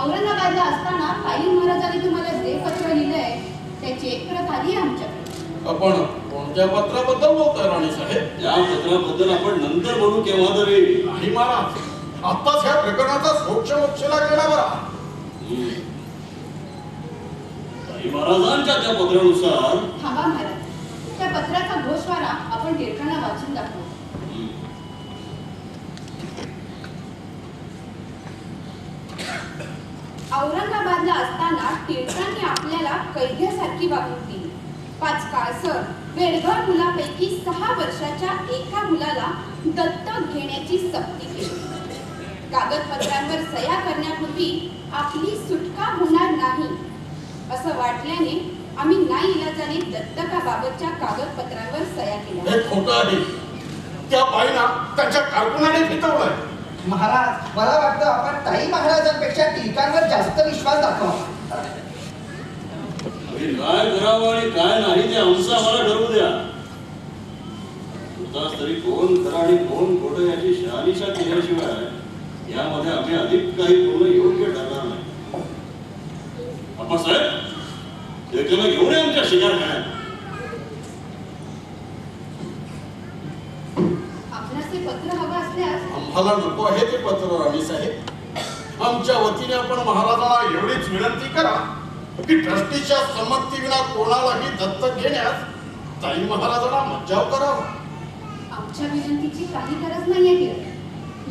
औरंगाबादला असताना काही महाराजांनी तुम्हाला जे पत्र लिहिलंय त्याची एक प्रत आली आहे आमच्याकडे. आपण कोणत्या पत्राबद्दल बोलतोय राणी साहेब? त्या पत्राबद्दल आपण नंतर बोलू केव्हा तरी. नाही महाराज, आत्ताच ह्या प्रकरणाचा मोक्षला गेला बरा. काही महाराजांच्या त्या पत्रानुसार थांबा महाराज, त्या पत्राचा घोषवारा आपण टिळकांना वाचून दाखवू. औरंगाबादला असताना टिळकांनी आपल्याला कैद्यासारखी वागणूक दिली. 5 काळसर वेडघर मुलापैकी 6 वर्षाच्या एका मुलाला दत्तक घेण्याची सक्ती केली. कागदपत्रांवर सह्या करण्यापूर्वी आपली सुटका होणार नाही असं वाटल्याने आम्ही नाईलाजाने दत्तकाबाबतच्या कागदपत्रांवर सह्या केल्या. हे खोटं आहे. त्या बाईना त्यांच्या कारकुनाने फितवलंय. महाराज, मला वाटतं आपण ताई महाराजांपेक्षा टिळकांवर जास्त विश्वास दाखवा. आम्ही काय करावं आणि काय नाही ते आमचं आम्हाला ठरवू द्या. तुझाच तरी कोण खरं आणि कोण खोटं याची शहानिशा केल्याशिवाय यामध्ये आम्ही अधिक काही बोलणं योग्य ठरणार नाही. आप्पासाहेब, लेखनं घेऊन ये आमच्या शिकार खाण्यात. आपणास ते पत्र हवं असल्यास आम्हाला नको आहे ते पत्र राणी साहेब. आमच्या वतीने आपण महाराजांना एवढीच विनंती करा की ट्रस्टीच्या संमतीविना कोणालाही दत्तक घेण्यास ताई महाराजांना मज्जाव करावा. आमच्या विनंतीची काही गरज नाहीये टिळक.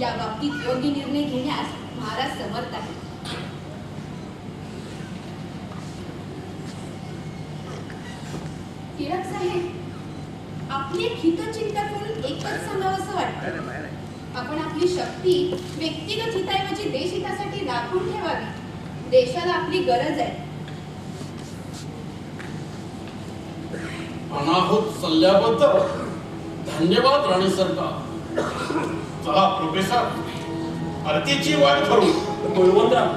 या बाबतीत योग्य निर्णय घेण्यास महाराज समर्थ आहेत. टिळक साहेब, आपले हितचिंतक म्हणून एकच सांगावंसं वाटतं. आपण आपली शक्ती व्यक्तिगत हिताऐवजी देशहितासाठी राखून ठेवावी. देशाला आपली गरज आहे. अनाहूत सल्ल्याबद्दल धन्यवाद राणी सरकार. चला प्रोफेसर, आरतीची वाट करू. बळवंतराव,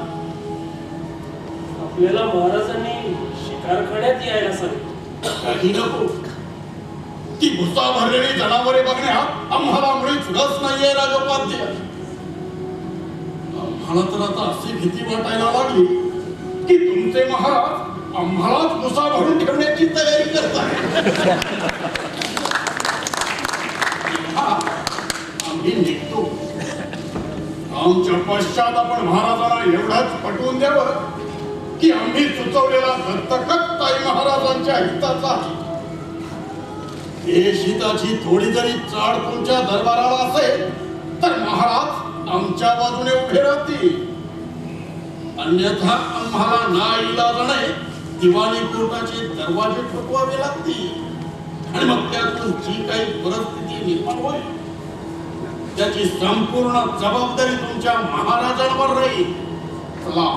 आपल्याला महाराजांनी शिकारखान्यात यायला सांगितलं. काही नको. ती भुसा भरलेली जनावरे बघण्यात आम्हाला मुळीच रस नाहीये राजोपाध्याय. आम्हाला तर आता अशी भीती वाटायला लागली की तुमचे महाराज आम्हालाच भुसा भरून ठेवण्याची तयारी करतात. आम्ही निघतो. आमच्या पश्चात आपण महाराजांना एवढाच पटवून द्यावं की आम्ही सुचवलेला दत्तकच ताई महाराजांच्या हिताचा आहे. देश हिताची थोडी जरी चाड तुमच्या दरबाराला असेल तर महाराज आमच्या बाजूने उभे राहतील. अन्यथा आम्हाला नाईलाजाने दिवाणी कोर्टाचे दरवाजे ठोकवावे लागतील आणि मग त्यातून जी काही परिस्थिती निर्माण होईल त्याची संपूर्ण जबाबदारी तुमच्या महाराजांवर राहील. चला.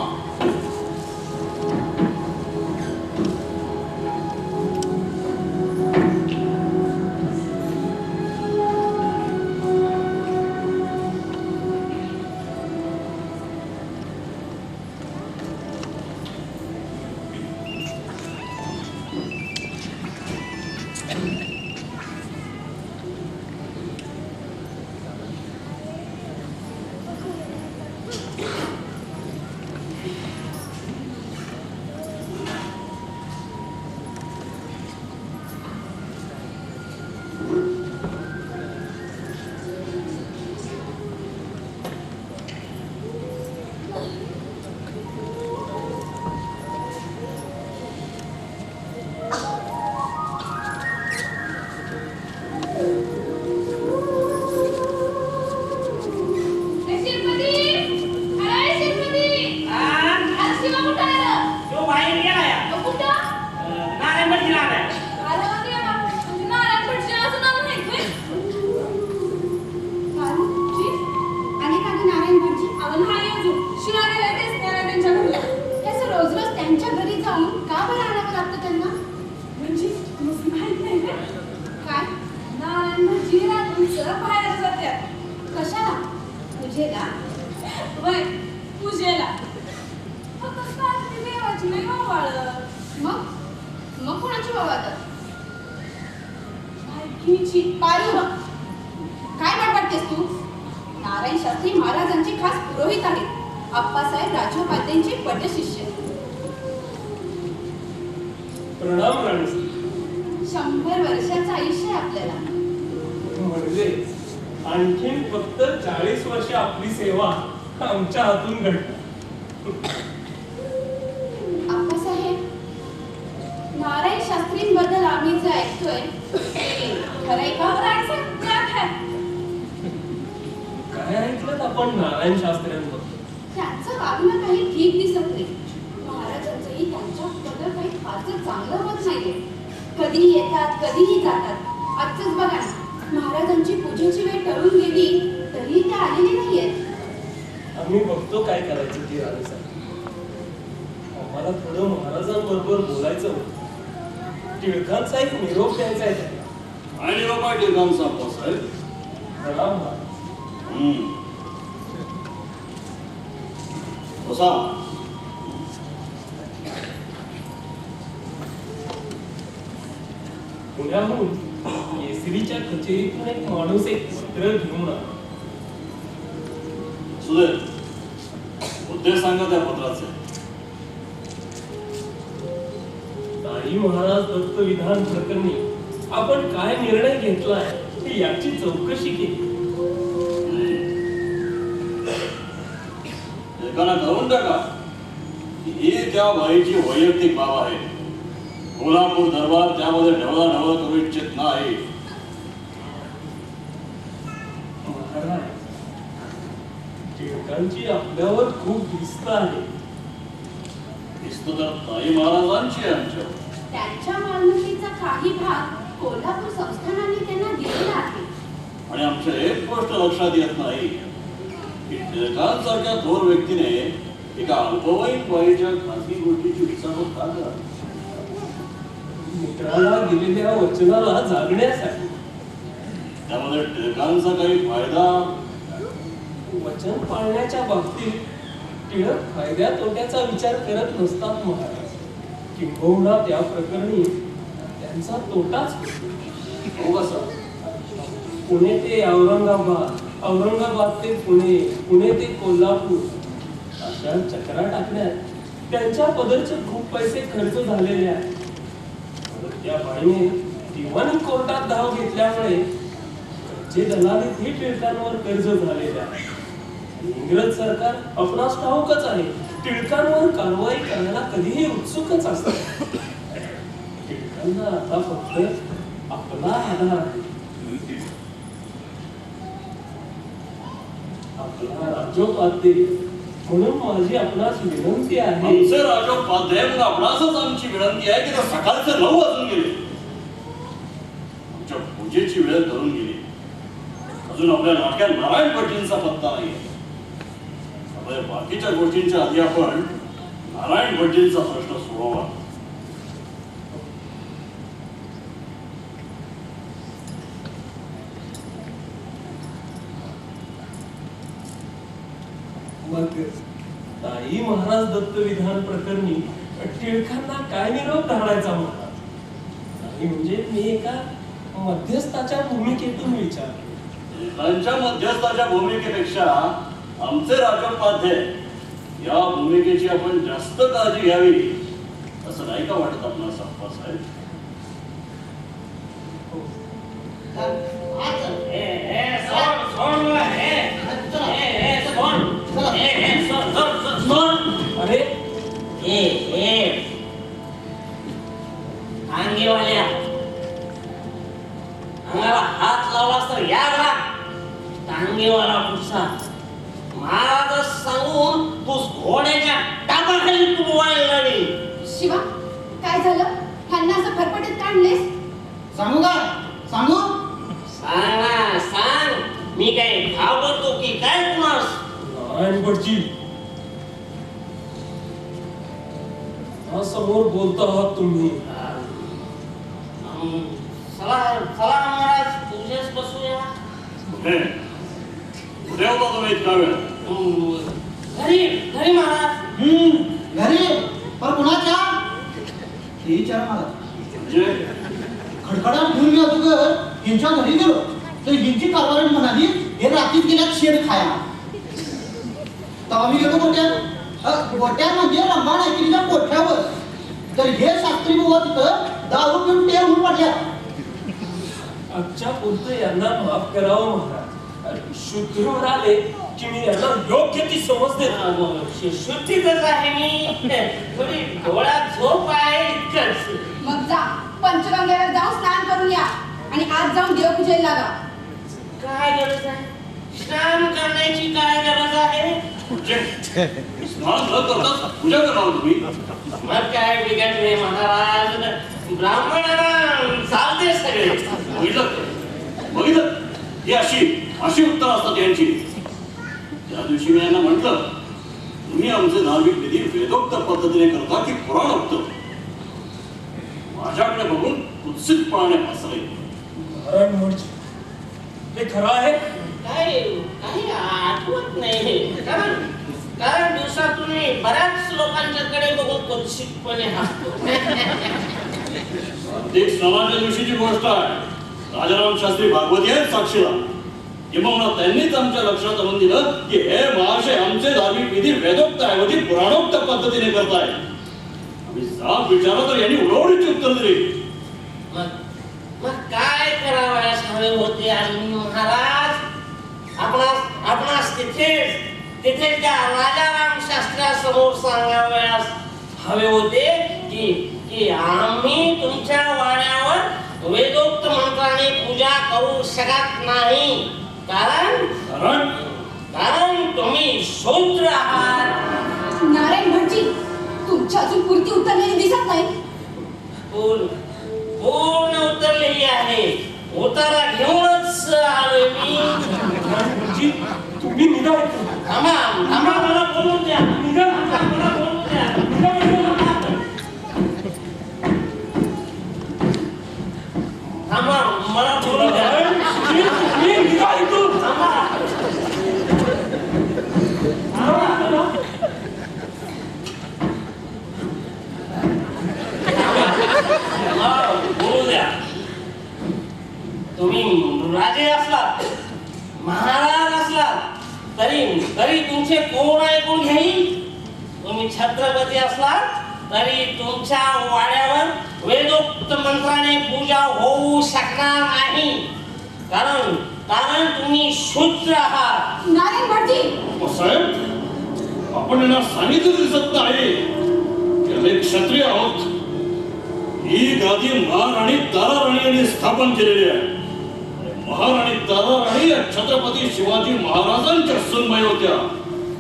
नारायण शास्त्री महाराजांचे खास पुरोहित आहेत. आप्पासाहेब राजोपाध्यांचे पटशिष्य. प्रणाम राणी. 100 वर्षाचं आयुष्य आहे आपल्याला. म्हणजे आणखीन फक्त 40 वर्ष आपली सेवा आमच्या हातून घडणार. आप्पासाहेब, नारायण शास्त्रींबद्दल आम्ही जे ऐकतोय ते खरंय का? काय ऐकलं आपण नारायण शास्त्र्यांबद्दल? त्यांचं वागणं काही ठीक दिसत नाही. महाराजांचंही त्यांच्याबद्दल काही फारच चांगलं मत नाहीये. कधीही येतात, कधीही जातात. आजच बघा ना, महाराजांची पूजेची वेळ टळून गेली तरी ते आलेले नाहीयेत. आम्ही बघतो काय करायचं ते राणी साहेब. आम्हाला थोडं महाराजांबरोबर बोलायचं होतं. टिळकांचा एक निरोप द्यायचा आहे त्यांना. आणि बाबा टिळकांचा अप्पासाहेब. प्रणाम महाराज. बसा. पुण्याहून केसरीच्या कचेरीतून एक माणूस एक पत्र घेऊन आला. सुधीर, उद्देश सांगा त्या पत्राचे. ताई महाराज दत्त विधान प्रकरणी आपण काय निर्णय घेतलाय याची चौकशी केली. एकाला कळवून टाका की ही त्या बाईची वैयक्तिक बाब आहे. कोल्हापूर दरबार त्यामध्ये ढवळाढवळ करू इच्छित नाही. महाराज, टिळकांची आपल्यावर खूप भिस्त आहे. भिस्त तर ताई महाराजांची आहे आमच्यावर. त्यांच्या मालमत्तेचा काही भाग कोल्हापूर संस्थानाने त्यांना दिलेला आहे. आणि आमच्या एक गोष्ट लक्षात येत नाही की टिळकांसारख्या थोर व्यक्तीने एका अल्पवयीन बाईच्या खासगी गोष्टीची विचारपूस का करावी? मित्राला दिलेल्या वचनाला जागण्यासाठी. त्यामध्ये टिळकांचा काही फायदा? वचन पाळण्याच्या बाबतीत टिळक फायद्या तोट्याचा विचार करत नसतात महाराज. किंबहुना त्या प्रकरणी त्यांचा तोटाच होतो. हो कसा? पुणे ते औरंगाबाद, औरंगाबाद ते पुणे, पुणे ते कोल्हापूर अशा चक्रा टाकण्यात त्यांच्या पदरचे खूप पैसे खर्च झालेले आहेत. त्या बाईने दिवाणी कोर्टात धाव घेतल्यामुळे जे दलालीत ही टिळकांवर कर्ज झालेले आहे. इंग्रज सरकार आपणास ठाऊकच आहे, टिळकांवर कारवाई करायला कधीही उत्सुकच असते. टिळकांना आता फक्त आपला आधार आहे. आपला राजोपाध्ये. म्हणून माझी आपणास विनंती आहे. आमचे राजोपाध्याय म्हणून आपणासच आमची विनंती आहे की ते सकाळचे 9 वाजून गेले. आमच्या पूजेची वेळ धरून गेली. अजून आपल्या नाटक्यात नारायण भटजींचा पत्ता नाही. आपल्या बाकीच्या गोष्टींच्या आधी आपण नारायण भटजींचा प्रश्न सोडवा. मग ताई महाराज दत्त विधान प्रकरणी टिळकांना काय निरोप धाडायचा महाराज? नाही म्हणजे मी एका मध्यस्थाच्या भूमिकेतून विचारले. त्यांच्या मध्यस्थाच्या भूमिकेपेक्षा आमचे राजोपाध्याय या भूमिकेची आपण जास्त काळजी घ्यावी असं नाही का वाटत आपणास अप्पासाहेब? अरे अंगीवाल्या, अंगाला हात लावलास तर या घरा. टांगेवाला पुढचा महाराज सांगून तू घोड्याच्या टाकाखाली तू व्हायला लागली. शिवा, काय झालं? ह्यांना असं फरफटीत काढलेस? सांगू का? सांगू? सांग ना, सांग. मी काय घाबरतो की काय कुणास? नारायण भटजी, समोर बोलता आहात तुम्ही. चला चला महाराज, तुझ्याच बसूया. कुठे होता तुम्ही इतका वेळ? घरी घरी महाराज. घरी? पण कुणाच्या? हे विचारा मला. म्हणजे खडखडा घेऊन मी अगोदर यांच्या घरी गेलो तर यांची कारवाई म्हणाली हे रात्रीत गेल्यात शेण खाया. तेव्हा मी गेलो गोट्यात म्हणजे रंभा नायकिनीच्या कोठ्यावर. तर हे शास्त्री बुवा तिथं दारू पिऊन टेर होऊन पडल्या. आजच्या पुरतं यांना माफ करावं महाराज. शुद्धीवर आले की मी यांना योग्य ती समज देतो. शुद्धीतच आहे मी. थोडी डोळ्यात झोप आहे इतकंच. मग जा पंचगंगेवर जाऊन स्नान करून या आणि आज जाऊन देवपूजेला लागा. काय गरज आहे? स्नान करण्याची काय गरज आहे? स्नान न करता पूजा करावं तुम्ही. मग काय बिघडले महाराज? ब्राह्मणांना चालते सगळे. बघितलं ही अशी उत्तर असतात यांची. त्या दिवशी मी यांना म्हटलं तुम्ही आमचे धार्मिक विधी वेदोक्त पद्धतीने करता की पुराणोक्त. माझ्याकडे बघून कुत्सितपणाने हसले. महाराज म्हणजे हे खरं आहे? काही आठवत नाही. कारण दिवसातून मी बऱ्याच लोकांच्याकडे बघून कुत्सितपणे हसतो. एक स्नानाच्या दिवशीची गोष्ट आहे. राजाराम शास्त्री भागवती आहेत साक्षीला. किंवा त्यांनीच आमच्या लक्षात आणून दिलं की हे महाशय आमचे धार्मिक विधी वेदोक्त ऐवजी पुराणोक्त पद्धतीने करताय. आम्ही जाब विचारलं तर यांनी उडवडीची उत्तर दिली. मग काय करावयास हवे होते आणि महाराज? आपणास तिथे त्या राजाराम शास्त्रासमोर सांगावयास हवे होते की आम्ही तुमच्या वाड्यावर वेदोक्त मंत्राने पूजा करू शकत नाही. कारण तुम्ही शूद्र आहात. नारायण भटजी तुमची अजून पुरती उतरलेली दिसत नाही. पूर्ण उतरलेली आहे. उतारा घेऊनच आलोय मी. म्हणजे तुम्ही निघा. थांबा मला बोलू द्या. मला बोलू द्या. थांबा मला बोलू द्या. तुम्ही निघा इथून. बोलू द्या. तुम्ही राजे असलात, महाराज असलात तरी तुमचे कोण ऐकून घेईल? तुम्ही छत्रपती असलात तरी तुमच्या वाड्यावर वेदोक्त मंत्राने पूजा होऊ शकणार नाही. कारण तुम्ही शूद्र आहात. नारायण भटजी साहेब आपण यांना सांगितलं दिसत नाही की आम्ही क्षत्रिय आहोत. ही गादी महाराणी ताराराणी यांनी स्थापन केलेली आहे. महाराणी ताराराणी या छत्रपती शिवाजी महाराजांच्या सुनबाई होत्या.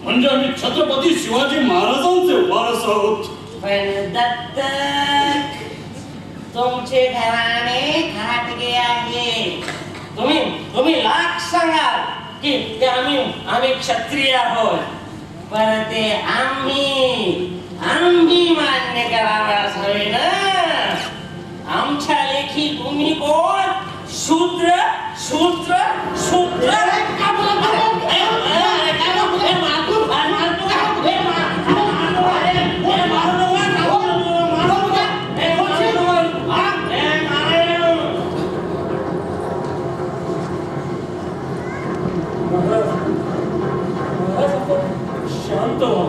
म्हणजे आम्ही छत्रपती शिवाजी महाराजांचे वारस आहोत. पण दत्तक तुमचे घराणे घाटगे आहे. तुम्ही लाख सांगाल की आम्ही क्षत्रिय आहोत, पण ते आम्ही मान्य करावयास हवे ना. आमच्या लेखी तुम्ही कोण? शूद्र शूद्र शूद्र. शांत व्हा.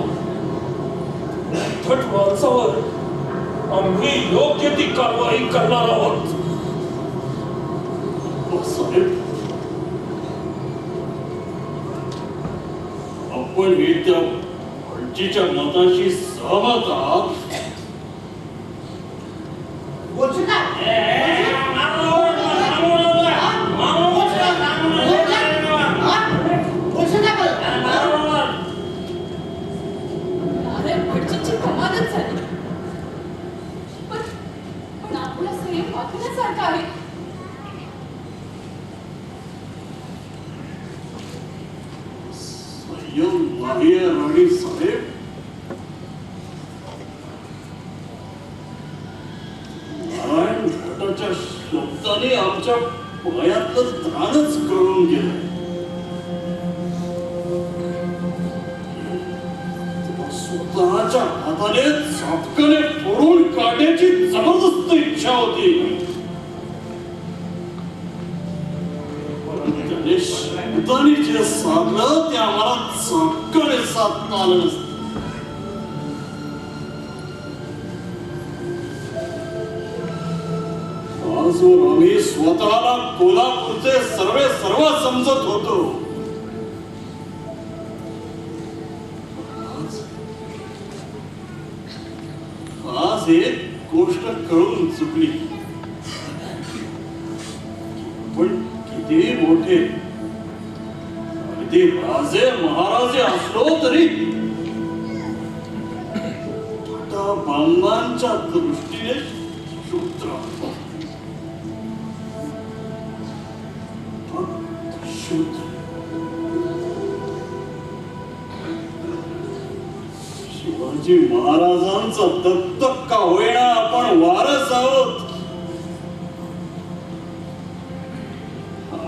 थट माणसावर आम्ही योग्य ती कारवाई करणार आहोत. साहेब आपण हे त्या भटजीच्या मताशी सहमत आहात? बोलशील का? बोलशील का परत? नारायण भटजींची कमालच झाली. पण आपला संयम वाचण्यासारखा आहे. संयम नाही राणी साहेब. नारायण भटाच्या शब्दाने आमच्या पायातलं त्राणच कळून गेलं. स्वतःच्या हाताने चापकाने फोडून काढण्याची जबरदस्त इच्छा होती. अरे शब्दाने जे साधलं ते आम्हाला चाकणे साधता आलं नसतं. आजवर आम्ही स्वतःला कोल्हापूरचे सर्व समजत होतो. आज एक गोष्ट कळून चुकली. पण किती मोठे अगदी राजे महाराजे असलो तरी आता बांधांच्या दृष्टीने शूद्र शूद्र. शिवाजी महाराजांचा दत्तक का होईना आपण वारस आहोत.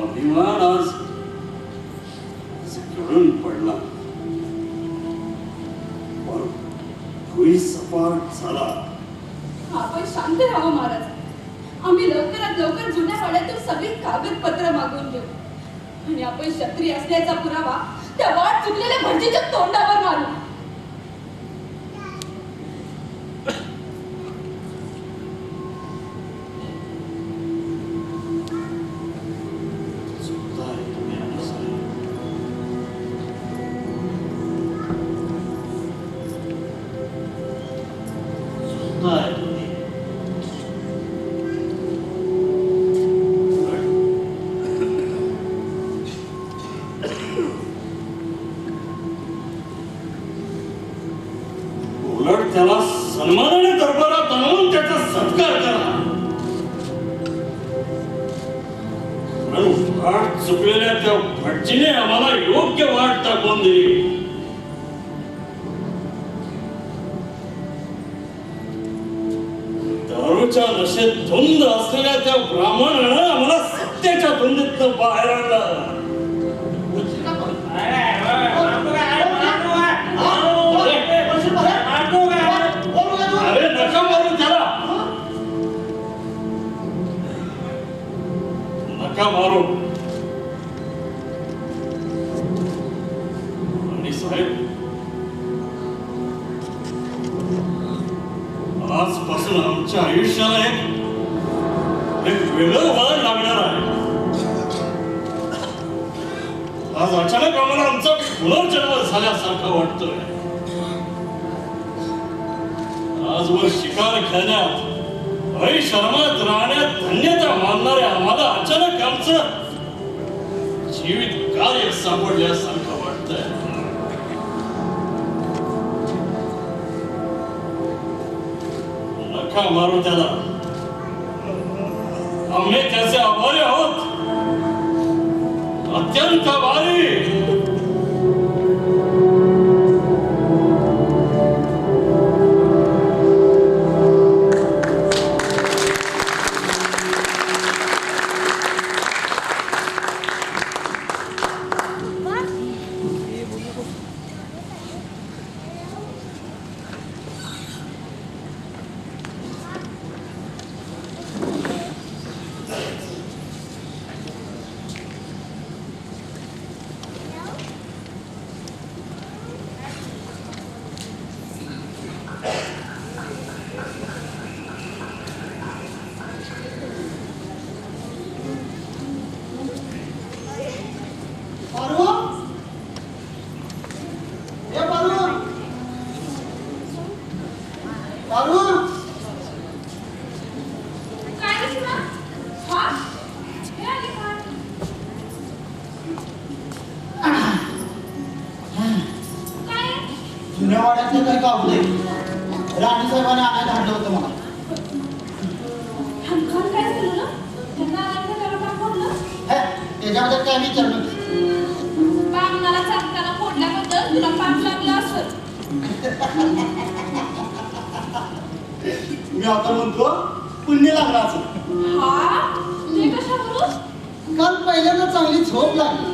अभिमान आज गळून पडला. भुई सपाट झाला. आपण शांत राहावं महाराज. आम्ही लवकरात लवकर जुन्या वाड्यातून सगळी कागदपत्र मागवून घेऊ आणि आपण क्षत्रिय असल्याचा पुरावा त्या वाट चुकलेल्या भटजीच्या तोंडावर मारू. उलट त्याला सन्मानाने दरबारात आणून त्याचा सत्कार करा. वाट चुकलेल्या त्या भटजीने आम्हाला योग्य वाट दाखवून दिली. दारूच्या नशेत धुंद असलेल्या त्या ब्राह्मणानं आम्हाला सत्याच्या धुंदीतनं बाहेर आणलं. अरे नका मारू त्याला. नका मारू. आणि साहेब आजपासून आमच्या आयुष्याला एक वेगळं वळण लागणार आहे. आज अचानक आम्हाला आमचा पुनर्जन्म झाल्यासारखं वाटतोय. आजवर शिकार खेळण्यात ऐशर्मात राहण्यात धन्यता मानणारे आम्हाला अचानक आमचं जीवित कार्य सापडल्यासारखं वाटतंय. नका मारू त्याला. आम्ही त्याचे आभारी आहोत. अत्यंत आभारी. जुन्यावाड्यातलं काही गावलंय. राणी साहेबांनी आणायला आणलं होतं मला. काय झालं ना? त्यांना आनंद करायला फोडलं? त्याच्याबद्दल काय विचार नव्हते. बामणाला चालताना फोडल्याबद्दल तुला पाप लागला असत. मी आता म्हणतो पुण्य लागला असं. हा ते कशावरून? काल पहिल्यांदा चांगली झोप लागली.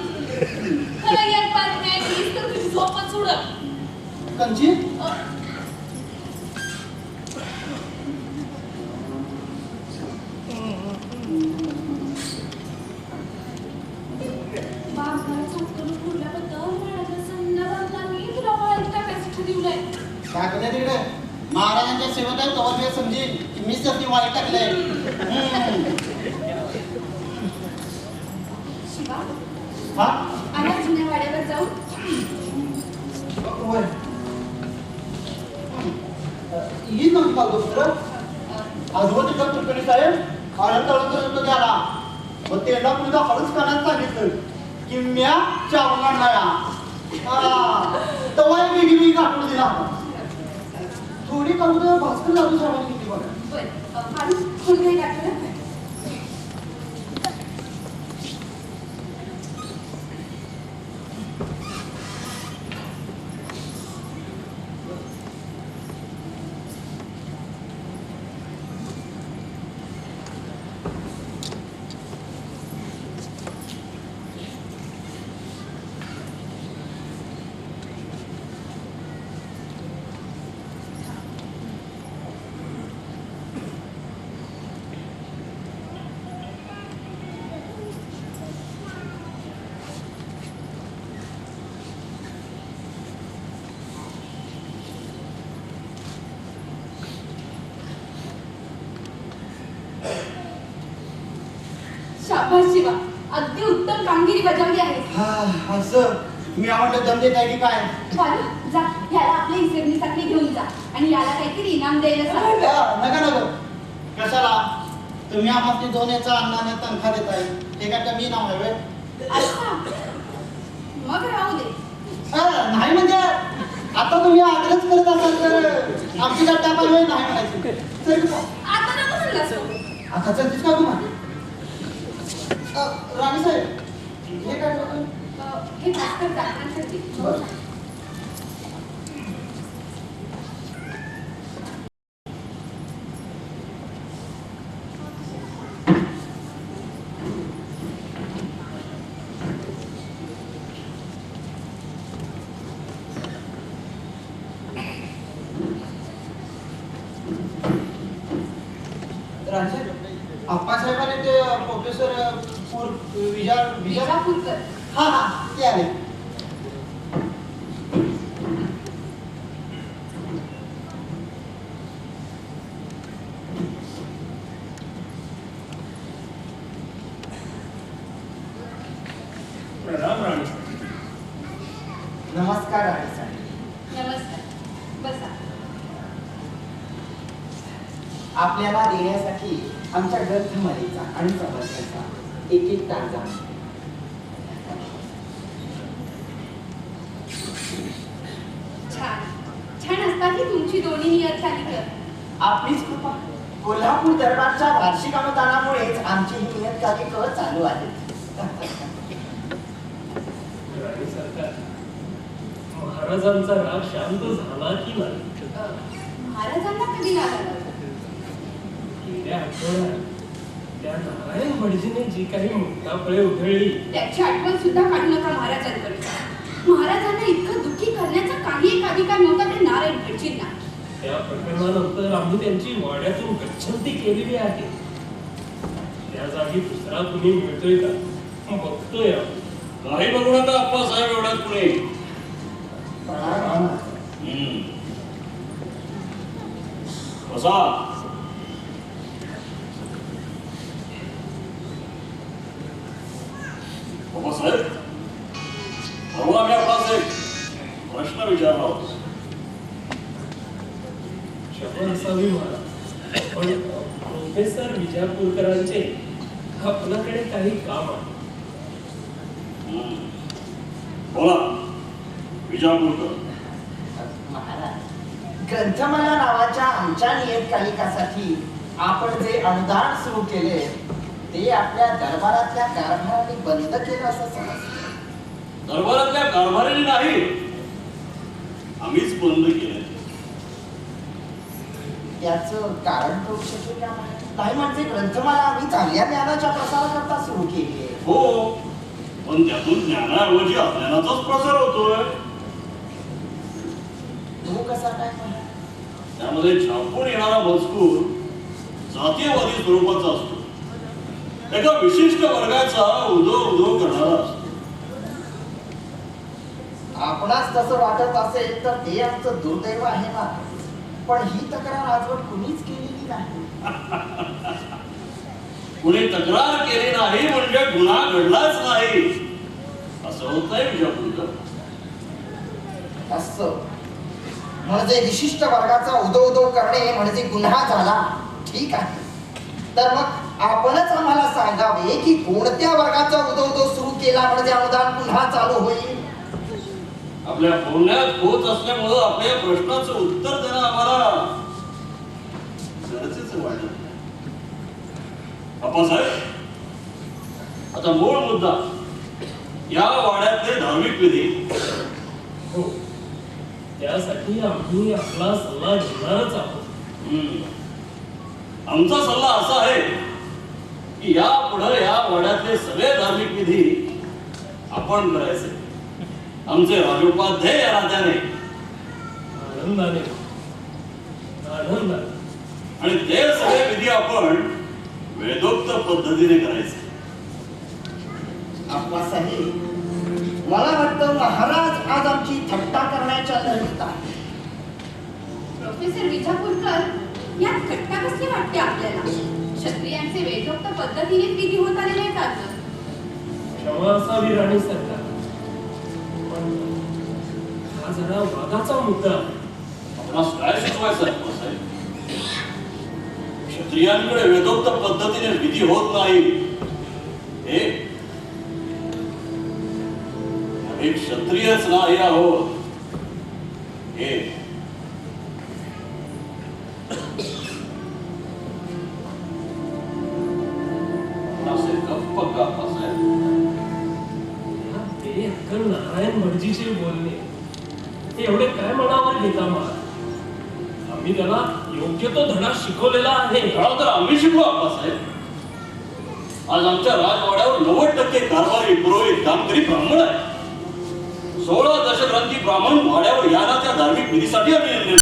खरं एक बातमी ऐकलीस तर तुझी झोपच उडत. कंची काय करते तिकडे महाराजांच्या सेवेत आहे तेव्हा मी समजेन की मीच तर ती वाईट टाकलंय. शिवा हा आला जुन्या वाड्यावर जाऊ. होय ही नव्हती कागदपत्र आजोबा तिथं कुलकर्णी साहेब आनंद तळून द्याला मग तेला तुझा हळूच करण्यात सांगितलं की म्या चावणार नाही तेव्हा एक वेगळी गाठून दिला थोडी कागद भास्कर लागू साहेबांनी किती बघा. बर माणूस खोलगे गाठलं. शाबास शिवा अगदी उत्तम कामगिरी बजावली आहे. असं मी आवडलं दम देत आहे की काय बालू जा याला आपल्या इसेबनीसाठी घेऊन जा आणि याला काहीतरी इनाम द्यायला सांग. नका नका कशाला तुम्ही आम्हाला 2 याचा अन्नाने तनखा देताय ते काय कमी नाव आहे अच्छा मग राहू दे. नाही म्हणजे आता तुम्ही आग्रहच करत असाल तर आमची गट्टा पाहिजे नाही म्हणायची चल आता नको म्हणलास तू. आता चलतीस का तुम्हाला राणी साहेब हे काय करतो? हे भास्कर दाखवण्यासाठी. बरं. आप्पासाहेबांनी ते प्रोफेसर विजापूरकर. हा ते आले. प्रणाम राणी. नमस्कार राणी साहेब. नमस्कार बसा. आपल्याला देण्यासाठी आमच्या ग्रंथमालेचा आणि समस्याचा एक ताजा छान छान असतात ही तुमची दोन्ही नियतकालिकं. आपलीच कृपा. कोल्हापूर दरबारच्या वार्षिक अनुदानामुळेच आमची ही नियतकालिकं चालू आहेत. राणी सरकार महाराजांचा राग शांत झाला की नाही? महाराजांना कधी लागला? गेल्या आठवड्यात त्या नारायण भटजीने जी काही मुक्ताफळे उधळली त्याची आठवण सुद्धा काढू नका महाराजांकडे. महाराजांना इतकं दुःखी करण्याचा काही एक अधिकार नव्हता ते नारायण भटजींना. त्या प्रकरणानंतर आम्ही त्यांची वाड्यातून गच्छंती केलेली आहे. त्या जागी दुसरा कुणी मिळतोय का बघतोय आम्ही. काही बघू नका अप्पासाहेब एवढ्यात पुणे. बसा. बाबासाहेब परवा आम्ही आपणास एक प्रश्न विचारला होता. क्षमा असावी मला पण प्रोफेसर विजापूरकरांचे आपल्याकडे काही काम आहे. बोला विजापूरकर. महाराज ग्रंथमाला नावाच्या आमच्या नियतकालिकासाठी आपण जे अनुदान सुरू केले ते आपल्या दरबारातल्या कारभाराने बंद केलं असं समजतं. दरबारातल्या कारभाराने नाही आम्हीच बंद केलं. याचं कारण कळू शकेल का? नाही म्हणजे ग्रंथमाला आम्ही चांगल्या ज्ञानाच्या प्रसाराकरता सुरू केली आहे. हो पण त्यातून ज्ञानाऐवजी अज्ञानाचाच प्रसार होतोय. तो कसा काय म्हणा? त्यामध्ये छापून येणारा मजकूर जातीयवादी स्वरूपाचा असतो. एका विशिष्ट वर्गाचा उदो उदो करणारा असतो. आपण आपणास तसं वाटत असेल तर ते आमचं दुर्दैव आहे ना. पण ही तक्रार आजवर कुणीच केलेली नाही. कुणी तक्रार केली नाही म्हणजे गुन्हा घडलाच नाही असं होत नाही विजापूरकर. असं म्हणजे विशिष्ट वर्गाचा उदो करणे म्हणजे गुन्हा झाला. ठीक आहे, तर मग आपणच आम्हाला सांगावे की कोणत्या वर्गाचा उदो सुरू केला म्हणजे अनुदान पुन्हा चालू होईल. आपल्या बोलण्यात होत असल्यामुळं आपल्या प्रश्नाचं उत्तर देणं आम्हाला गरजेचं वाटत. अप्पासाहेब, आता मूळ मुद्दा या वाड्यातले धार्मिक विधी. हो, त्यासाठी आम्ही आपला सल्ला घेणारच आहोत. आमचा सल्ला असा आहे की या पुढे या वाड्यातले सगळे धार्मिक विधी आपण करायचे. आमचे राजोपाध्याय या नात्याने आनंदाने आनंदाने. आणि ते सगळे विधी आपण वेदोक्त पद्धतीने करायचे. आप्पासाहेब, मला वाटतं महाराज आज आमची थट्टा करण्याच्या लढीत आहे. प्रोफेसर विजापूरकर, यात थट्टा कसली वाटते आपल्याला? क्षत्रियांचे वेदोक्त पद्धतीने विधी होत आलेले आहेत आज. क्षमा असावी राणी सरकार, पण हा जरा वादाचा मुद्दा आहे. आपणास काय सुचवायचं अप्पासाहेब? क्षत्रियांकडे वेदोक्त पद्धतीने विधी होत नाही हे आम्ही क्षत्रियच नाही आहोत हे असे गप्प का अप्पासाहेब? ते अक्कल नारायण भटजीचे बोलणे ते एवढे काय मनावर घेता महाराज? आम्ही त्याला योग्य तो धडा शिकवलेला आहे. धडा तर आम्ही शिकलो अप्पासाहेब. आज आमच्या राजवाड्यावर 90% कारभारी पुरोहित कामकरी ब्राह्मण आहे. 16 दशग्रंथी ब्राह्मण वाड्यावर या त्या धार्मिक विधीसाठी आम्ही